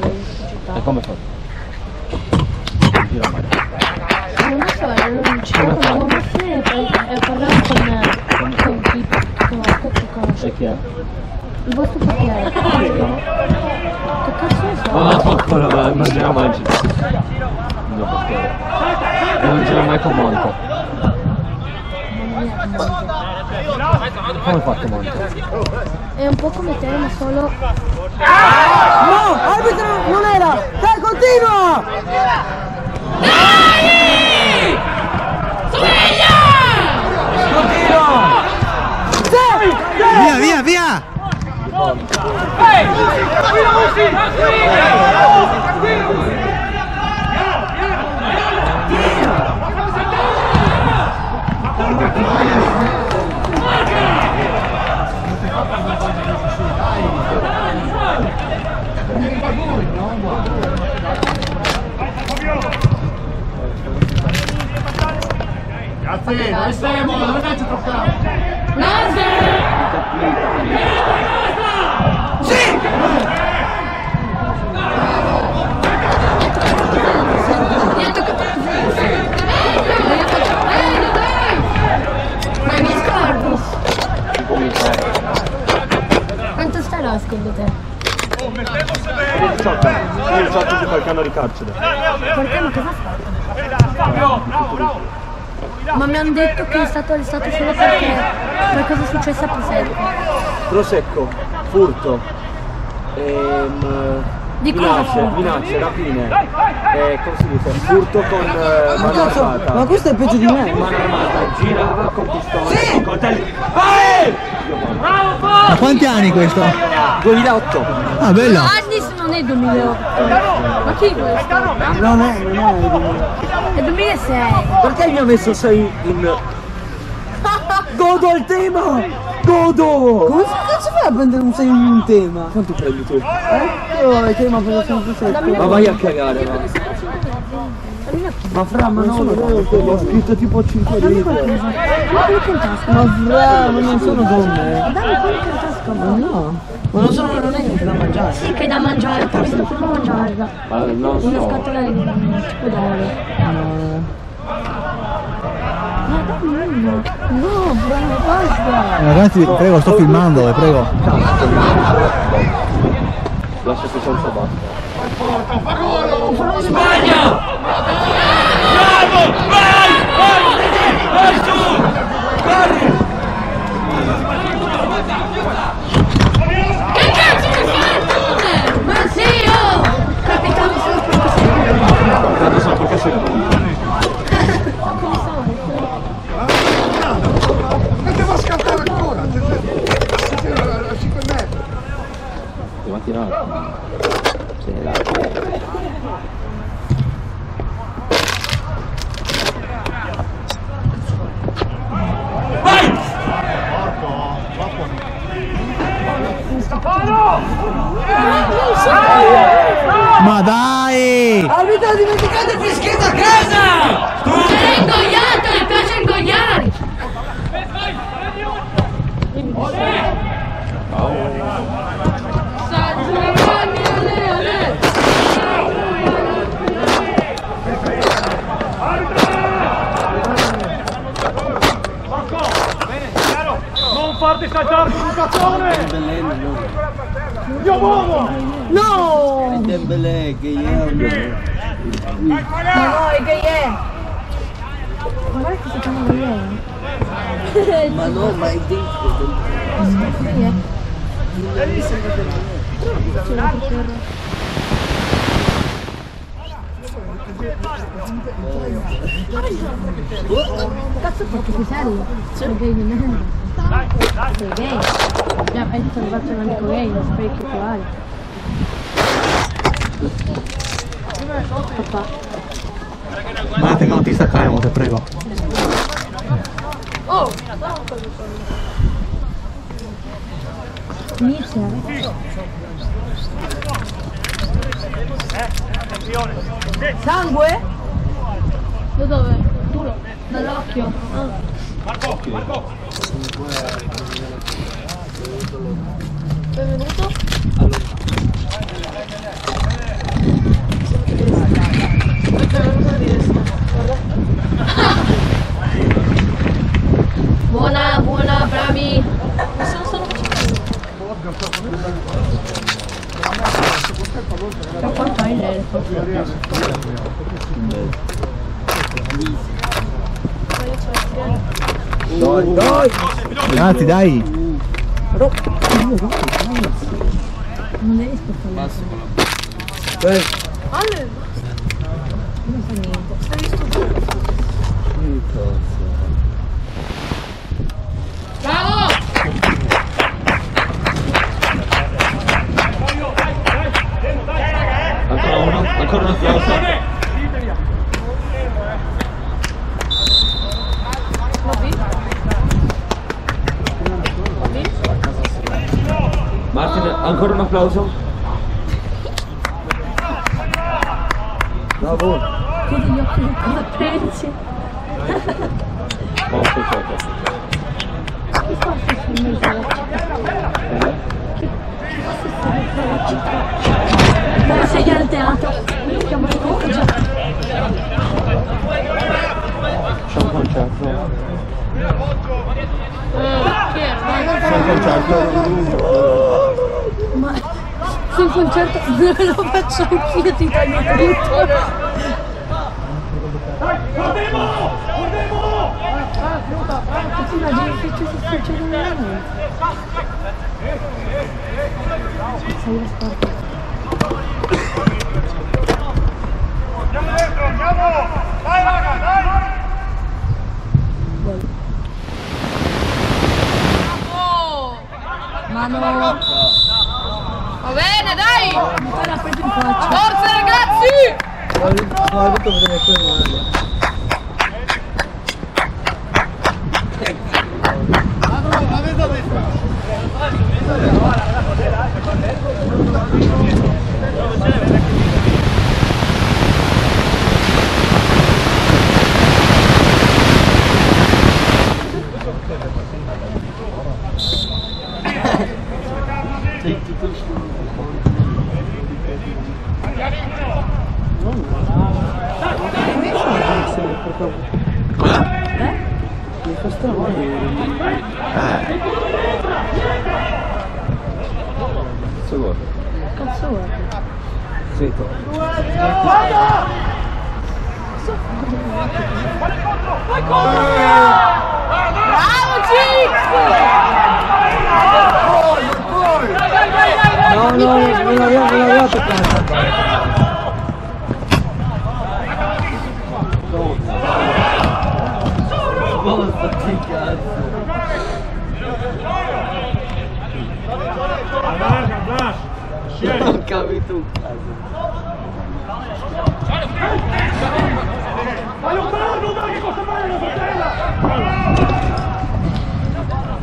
l'hai visto. E come fa? Gira mai. Non lo so, non c'è e parlavo con chi conosce. E chi è? Il vostro portiere. Che cazzo ne so? Ah, ancora, non gira mai. Il mio portiere. E non gira mai con Monica. Come ha fatto Monica? È un po' come te, ma solo... No! Arbitro non era! Dai, continua! Continua! Via, via, via! Grazie, dove stiamo? Dove calcio toccato? Quanto starà secondo te? Il fatto di qualche anno di carcere. Perché ma cosa ha fatto? Ma mi hanno detto che è stato arrestato solo perché qualcosa è successo a Prosecco. Prosecco, furto, Di cosa? minacce, rapine, come si dice, furto con mano armata. Ma questo è peggio di me. Mano armata, girava con pistole, con coltelli. Vai! Ma quanti anni questo? 2008. Ah, bello. Anis non è 2008. Ma chi è questo? Non è. È 2006. Perché mi ha messo 6 in... Godo il tema! Godo! Come cazzo fai a prendere un 6 in un tema? Quanto prendi tu? Io il tema preso sempre 7. Ma vai a cagare, va. Ma fra, ma no, ho scritto tipo 5 righe. Ma fra, ma non sono donne. Dammi quello che in tasca. Ma no. Ma non sono, non è che da mangiare. Sì che è da mangiare, poi sto per mangiarla. Ma non Una so. scatola di tipo d'oro. Ma dammi uno. No, bravo, basta. Ragazzi, prego, sto filmando, prego. Lasciati senza basta. Che cazzo mi fai? Ma sì, oh! Capitano solo perché sei Tanto so perché sei tu. E devo scattare ancora, a 5 metri. Devo tirare. Sì, là. Ma dai! Avete dimenticato il fischietto a casa! Sei ingoiato, gli piace ingoiare! Non farti saltare sul cazzone! Dio uomo! No! È Dembélé che io... Ma no, è che è! Ma guarda che si chiama Gaia! Ma no, ma è dentro. Cazzo perché sei serio? Sei gay di merda. Sei gay? Già, hai detto che faccio un amico gay, non sapevi che tu hai. Papà. Guardate che non ti staccaremo, te prego. Inizia. Sangue? Da dove? Culo. Dall'occhio. Benvenuto. Buona, buona, bravi. Da quanto hai l'elfo? Dai, dai! Ragazzi, dai! Non devi spostare. Ale! Non sa niente. Hai visto tu? Bravo! Ancora un applauso. Martin, ancora un applauso. Bravo. Chiudi gli occhi, cosa pensi? Posto, posto. Chi forse si mette la città? Chi città? Ma sei al teatro? Chiamo il coach. C'è un concerto. Chi era? C'è un concerto. Ma sul concerto lo faccio anch'io, ti taglio tutto. Ti immagini che ci sta succedendo veramente? Sei la sporca. Dai raga, dai! Mano. Va bene, dai! Forza ragazzi! Guarda come deve fermare. Mi fa strano. Cazzo vuoi? Bravo Gix! No, non l'aveva toccata. Non capi tu.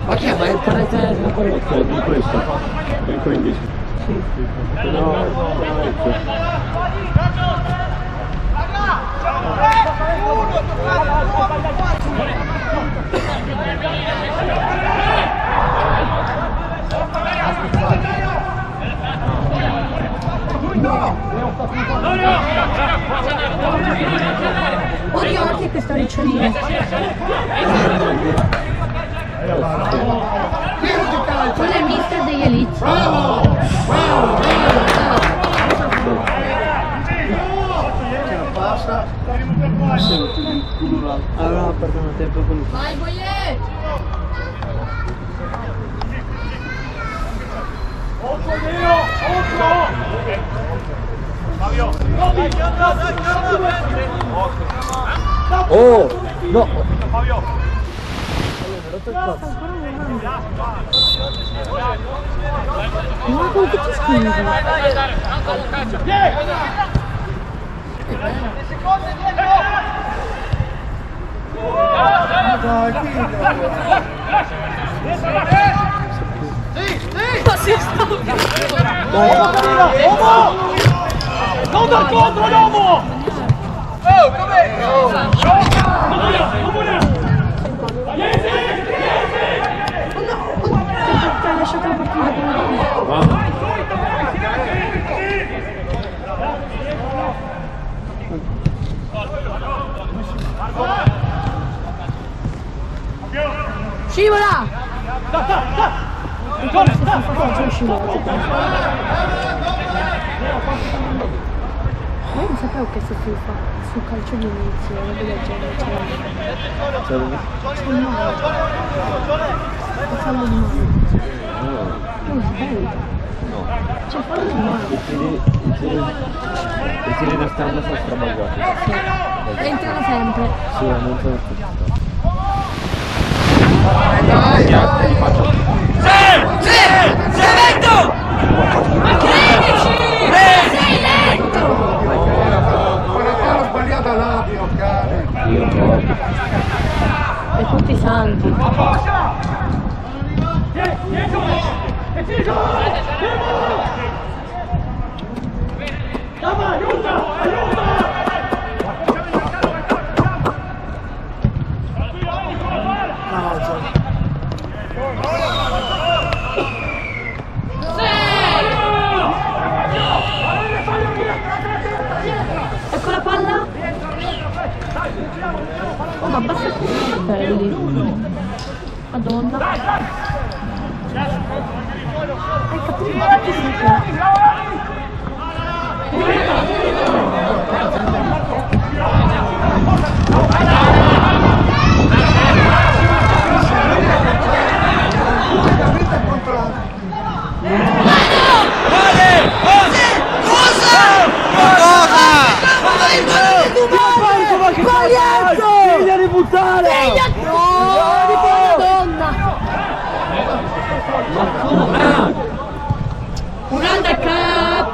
Ma che ma è il parete di questo? Di il 15. No, Oddio, anche questa ricciolina. Quello è il mister degli Elite. Allora perdono tempo con lui. Vai Boyer! oh, no. Ma con che ti scrivi? Ancora un calcio. Ma si sta Non dal contro l'uomo! Oh, com'è? ti ha lasciato la partita. Scivola! Ancora se si fa calcio scivola. Ma io non sapevo che se si fa sul calcio di inizio, una del genere c'è il male. C'è fallo di male. Non sbaglio. C'è fallo di male. I tiri d'esterno sono strabagliati. E entrano sempre. Sì, non sono tutti. Dai, li faccio. Sei lento! Ma credici! Sei lento! Ho sbagliato l'audio, cane. Io no. E tutti santi. Ecco la palla. Oh, ma basta capelli. Madonna. Hai capito che sei qua? Cosa? Rienzo! Figlia di puttana! Figlia di donna! Un undercut!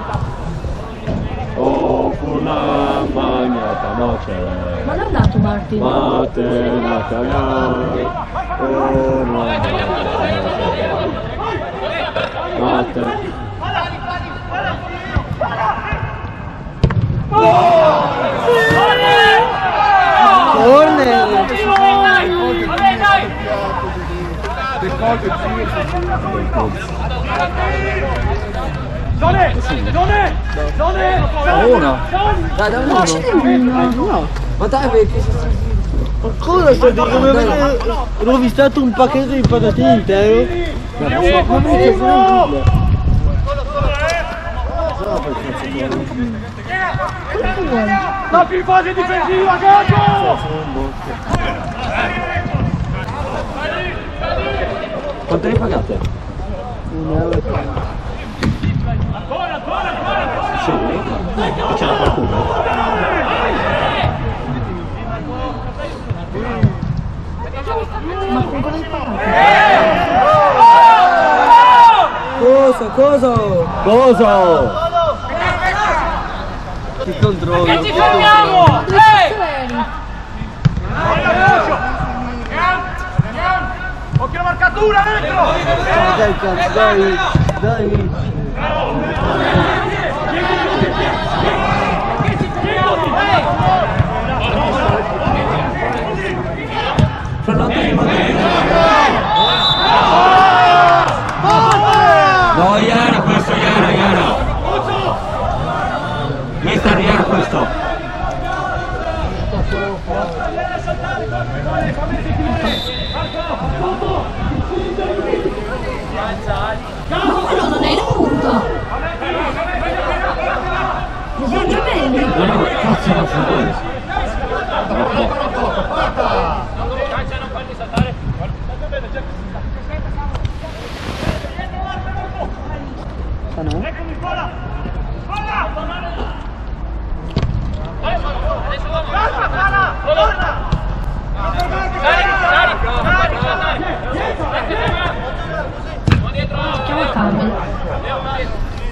Oh, una magnata, no c'è. Ma non ha dato Martin? Martin, la cagare. Oh, no. Martin. Corner! Uno. Dai, dammi uno. No. Ma dai, perché Ma cosa stai dicendo? Come avete rovistato un pacchetto di patatine intero? La più in fase difensiva, Gato! Quanto ne pagate? €1. Sì, c'era qualcuno? Ma con cosa hai pagato? Cosa? ti controllo. E ci fermiamo! Occhio alla marcatura dentro! Dai cazzo, dai. No, Iara questo, Iara. Mister Iara questo. Quello non è il punto. Mi sono gemelli. No, cazzo non sono quelli.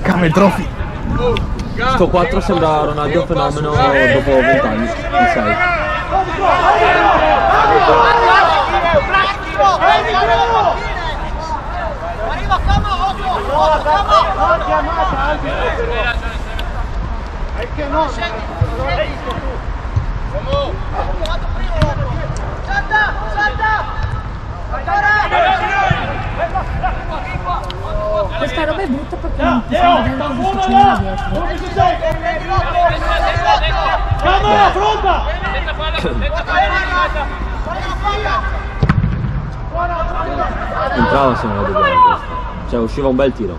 Camel Trophy. Sto 4 sembra Ronaldo fenomeno dopo 20 anni, mi sai. Arriva Cama, occhio! Chiamata, che no? Questa roba è brutta perché non possiamo vedere cosa sta dietro. Cama, affronta! Entrava se non la dovevo. Cioè usciva un bel tiro.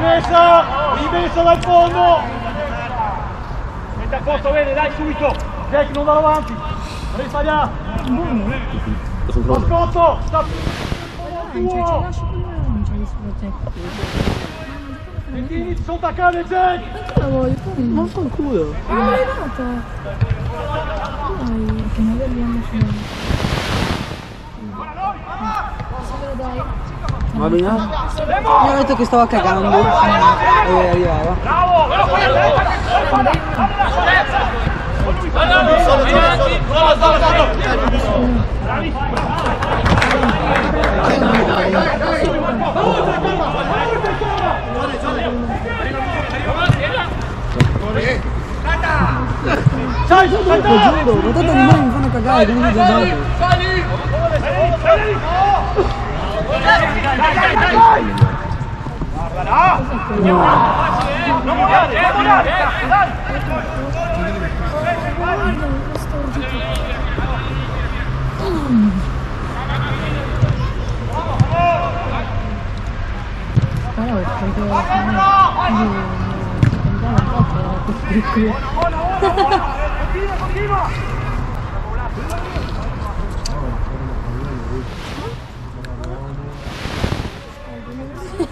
Rimessa dal fondo! Mette a posto, bene, dai subito! Jack non va avanti! Non devi sbagliare! Scotto! Stop! Ci lascio quello non c'è disprogetto. Ventini, ti sono attaccate, Jack! Ma tu la vuoi? Non fa il culo. Non l'hai data! Dai, che noi vogliamo fare. Se ve lo dai. Va bene? Mi ha detto che stava cagando e arrivava. Bravo! Sai, giuro, ma tanto rimane mi fanno cagare, come mi dopo.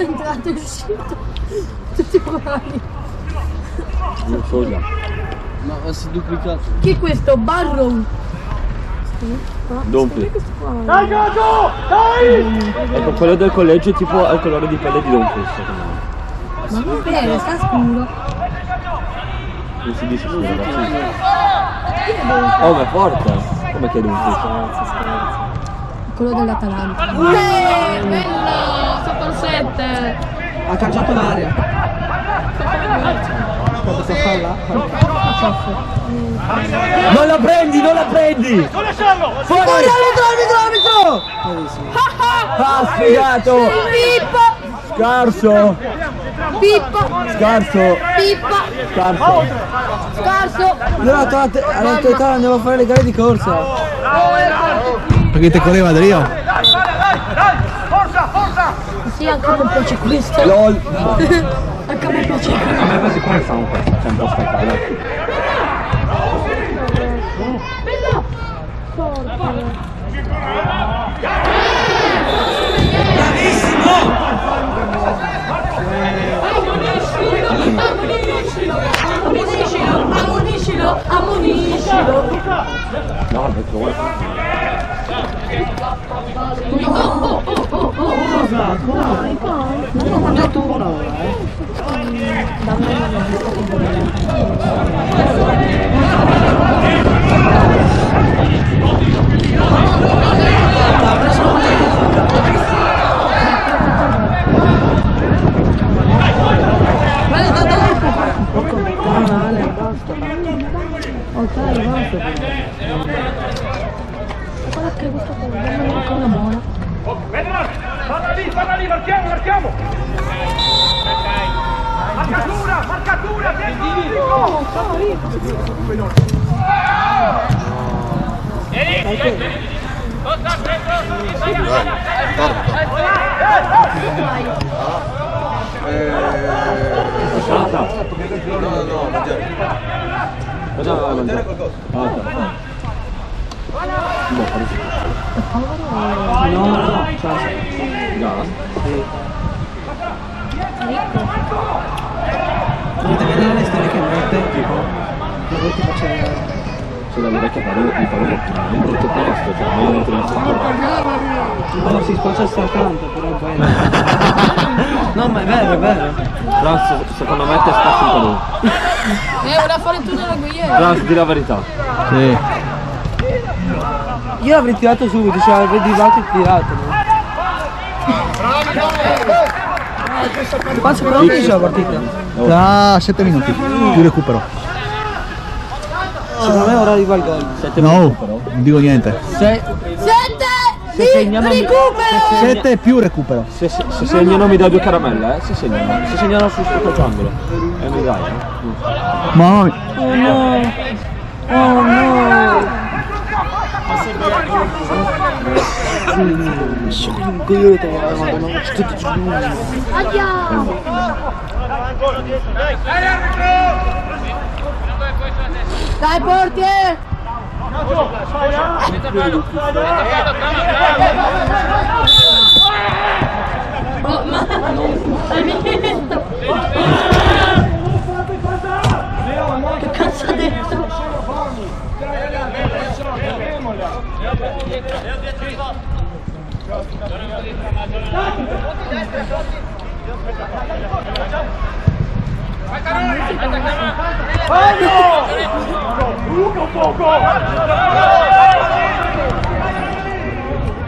entrato e uscito. Tutti uguali. Non so già. Ma si è duplicato. Chi è questo? Barrow? Dumfries. Dai Gato! Dai! Ecco, quello del collegio tipo ha il colore di pelle di Dumfries, secondo me. Ma non vero, sta scuro. Non si dice scuro, ragazzi. Oh, ma è forte! Come che Dumfries? Quello dell'Atalanta. Bello! Sotto il 7. Ha calciato l'aria. Questa palla? Non la prendi, non la prendi! Non lasciarlo! Fuori! Arbitro! Ah, sfigato! Pippo! Scarso! Pippo! Scarso! Pippo! Scarso! Scarso! Allora alla tua età andiamo a fare le gare di corsa. Perché te correva Adrio? Dai! Forza! Forza! Sì, anche a me piace questo. LOL! Anche a me piace questo. A me quasi come fanno questo? C'è un po' spettacolo. Ammoniscilo! No, perché vuole Parla lì, marchiamo! Marcatura, Dovete vedere le storie che mette, tipo, la volta faceva... c'è da dire che parlo in brutto posto, cioè non entro in stato. No, si spaccia tanto, però è bello. No, ma è vero. Però secondo me te spassi un po' lui. Ora fare tu nella guiera. Però di la verità. Sì. Io l'avrei tirato subito, cioè avrei tirato e tirato, no? Quanto però finisce la partita? Da 7 minuti, più recupero. Secondo me ora arriva il gol. No, non dico niente. 7 più recupero. Se segnano mi dai 2 caramelle, se segnano su questo angolo. E mi dai, Ma Oh no! Oh no! Andiamo! Dai portiere! Oh, ma... Hai visto? Che cazzo ha detto?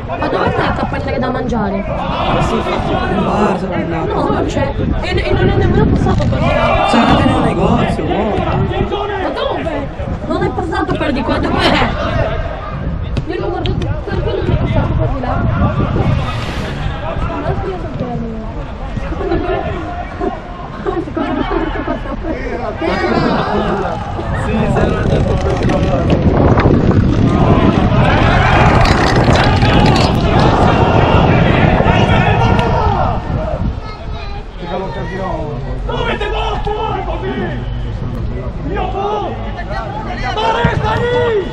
Ma dove è andata a prendere da mangiare? No, non c'è. E non è nemmeno passato per di là. Sarà anche nel negozio, Ma dove? Non è passato per di qua, dov'è? Io l'ho guardato per quello che è passato per di là. Non ho spiegato bene. Dovete fuori così! Io fuori! Sta lì!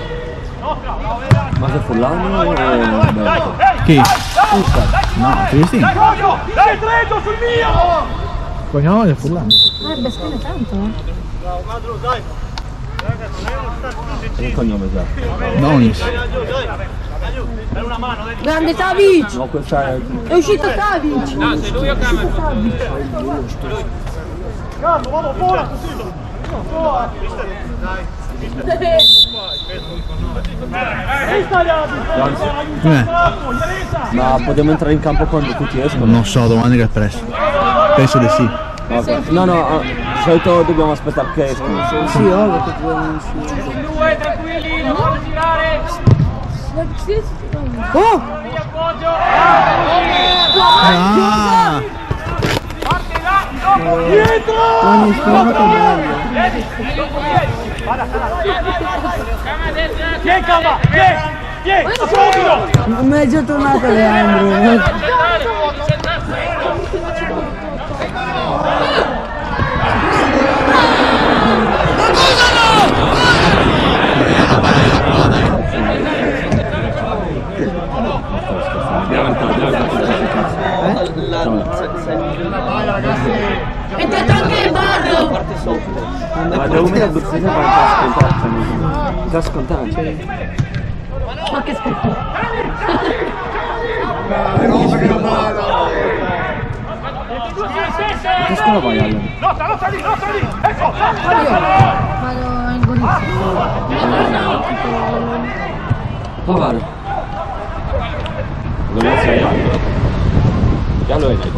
Ma se Furlano o Umberto? Chi? No, Cristi. Dai Treggio sul mio! Spagnolo è Furlan. Bestemmia tanto, Il cognome esatto. Donis. Grande Savic! No, questa è... È uscito Savic! No, sei lui o Cameron? Calmo, vamos fuori! Ma potremmo entrare in campo quando tutti escono? Non so, domani che è presto. Penso di sì. No, di solito dobbiamo aspettare che escono. Sì, ovvio che dobbiamo uscire. Due, tranquilli, non vuole girare. Oh! Appoggio. Ah! Ogni scherzo meglio. Vieni Cava, vieni, subito! Non è già tornato Leandro. Entrate anche il barro! Ma devo mettere il già scontato. Già scontato. Ma che schifo! Che scuola vai Allen? Lotta lì, ecco! Vado in Gorizia. Dove vado? Dove sei? Già lo vedi.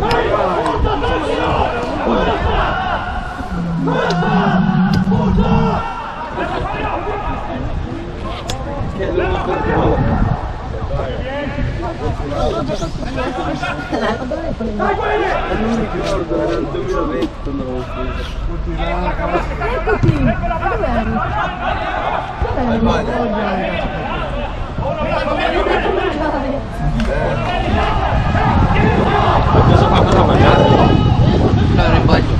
Eccoti! Dove eri? Cosa fa da mangiare? Stare in bagno.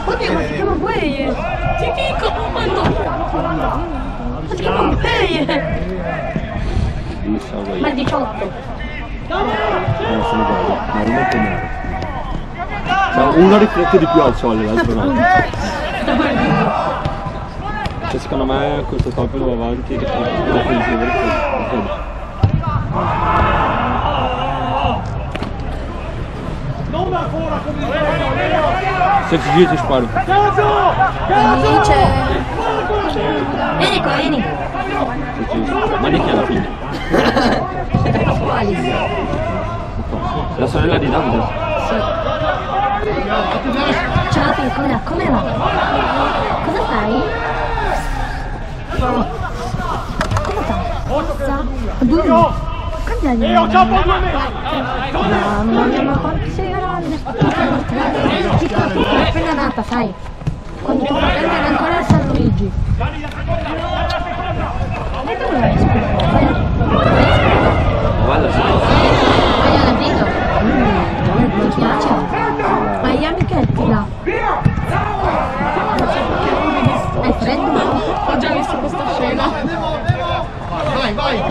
Oddio, ma si chiama Gueye! Si chiama Gueye! Ma il 18! Non sono bello, ma rimetto nero. Cioè, uno riflette di più al sole, l'altro no. Cioè, secondo me questo colpo va avanti e Non ancora come se ci giri ti sparo. Lì c'è... Vieni qua, vieni! Ma di chi alla fine? Quali? La sorella di Davide? Ciao piccola, come va? Cosa fai? Come fa? Due? Quanti anni hai? Io già po' 2 mesi! Mamma mia, ma quanto sei grande! Piccola, piccola, appena nata, sai? Quando tuo fratello era ancora a San Luigi. E dove vai? Guarda, sì. Hai all'avvito? Mi piace? Hai gli amichetti là? Hai freddo? Ho già visto questa scena. Vai!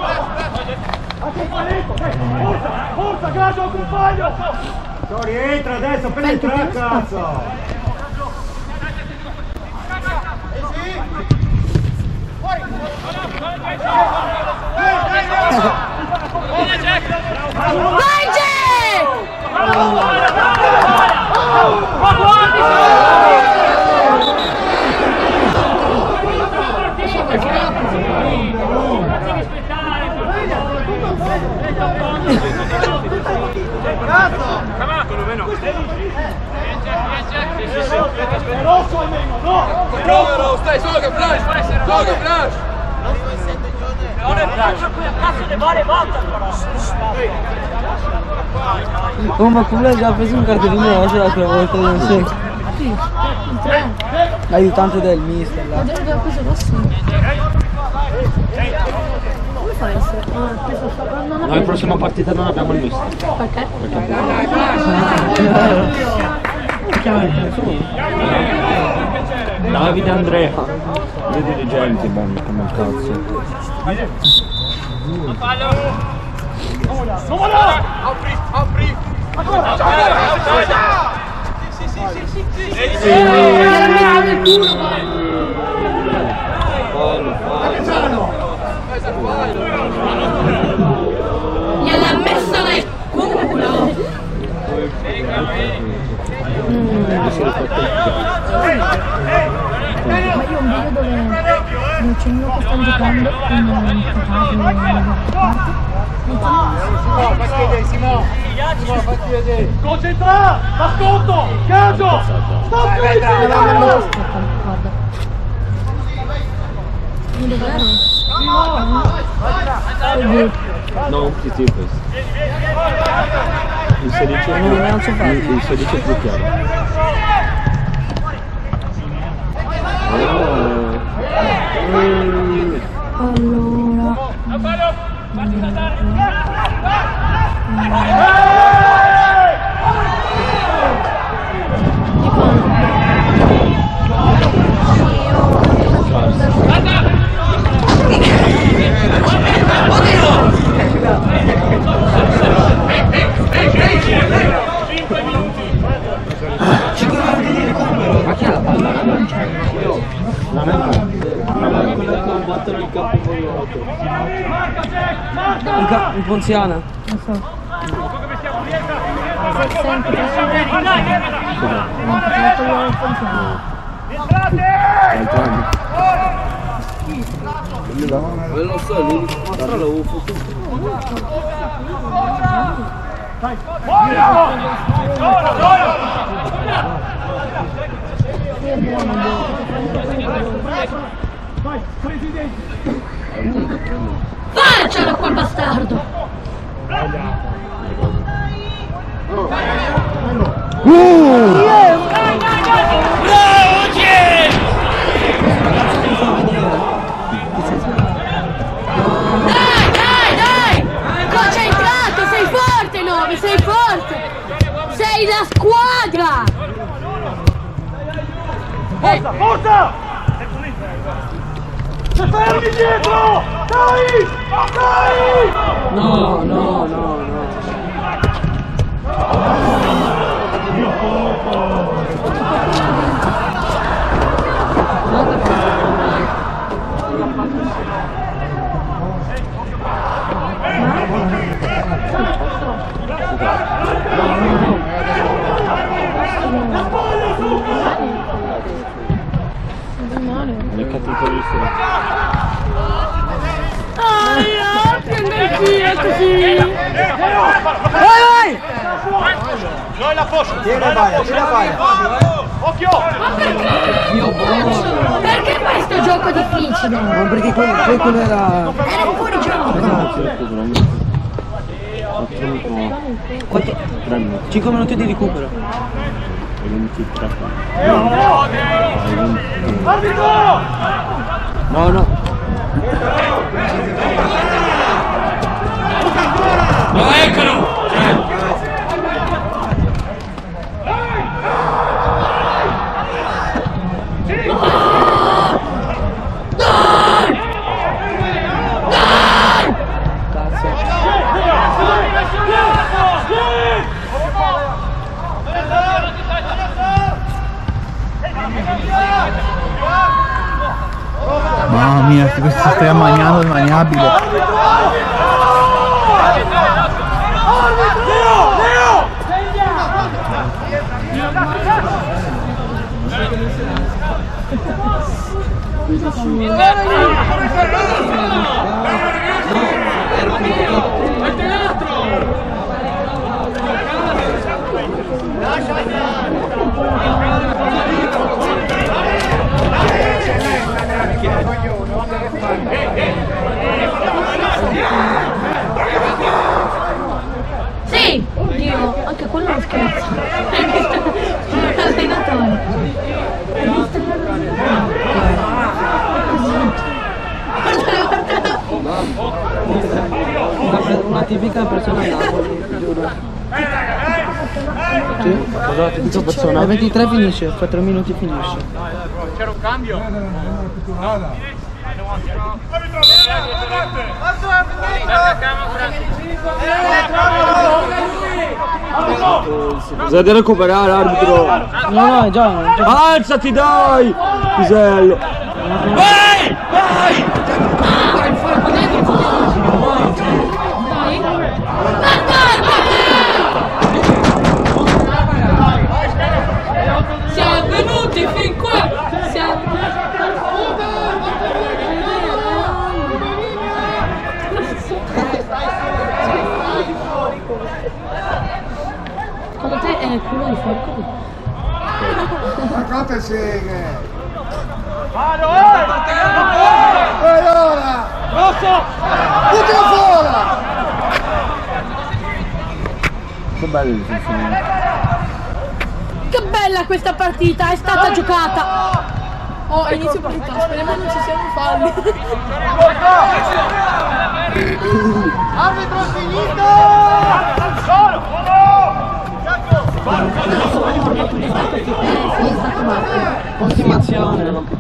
Forza, Gaggio, compagno! Rientra adesso, penetra, cazzo! Vai Jack! Rosso almeno, no! No, stai solo che flash! Solo che flash! Oh, ma come l'hai già preso un cartellino rosa l'altra volta? Non so. Sì, il 3. L'aiutante del mister là. Ma dove ho preso rosso? Come fa essere? Questo non Noi prossima partita non abbiamo il mister. Perché? Davide Andrea. I dirigenti, come il cazzo. Gliel'ha messo nel culo! Ma io ho un video dove c'è uno che sta giocando con un Concentra! Ascolto! Caso! Stop No, un PT questo. Il 16 il 16 è più chiaro. Un Ponziana. Non so. Non so, l'unico l'avevo fatto. Faccialo quel bastardo! Dai! Concentrato, sei forte, Novi, sei forte! Sei la squadra! Forza! Se fermi dietro! Dai! No. Mi è capito il Prende il giro così! Vai! Noi la posta! Tieni la palla! Occhio! Ma perché questo gioco difficile? No, perché quello era... Era un fuori gioco! Quanto? 5 minuti di recupero. Arbitro! No. No, eccolo! Mamma mia, questo si sta mangiando il maniabile. Leo! Sì! Oddio, anche quello è uno scherzo. L'allenatore. Guarda. Una tipica persona a Napoli, giuro. Sì? Cosa la tipica persona? Alle 23 finisce, fra 3 minuti finisce. C'era un cambio? Bisogna recuperare arbitro. No, è già. Alzati dai! Pisello. Vai! Vai! Siamo venuti fin qua! Secondo te è il culo di Falcone? Ma quante seghe! Vado, Allora! Rosso! Buttalo fuori! Che bello il funzionamento. Che bella questa partita, è stata giocata! Oh, inizio partita, speriamo non ci siano falli. Arbitro finito! Solo! Continuazione.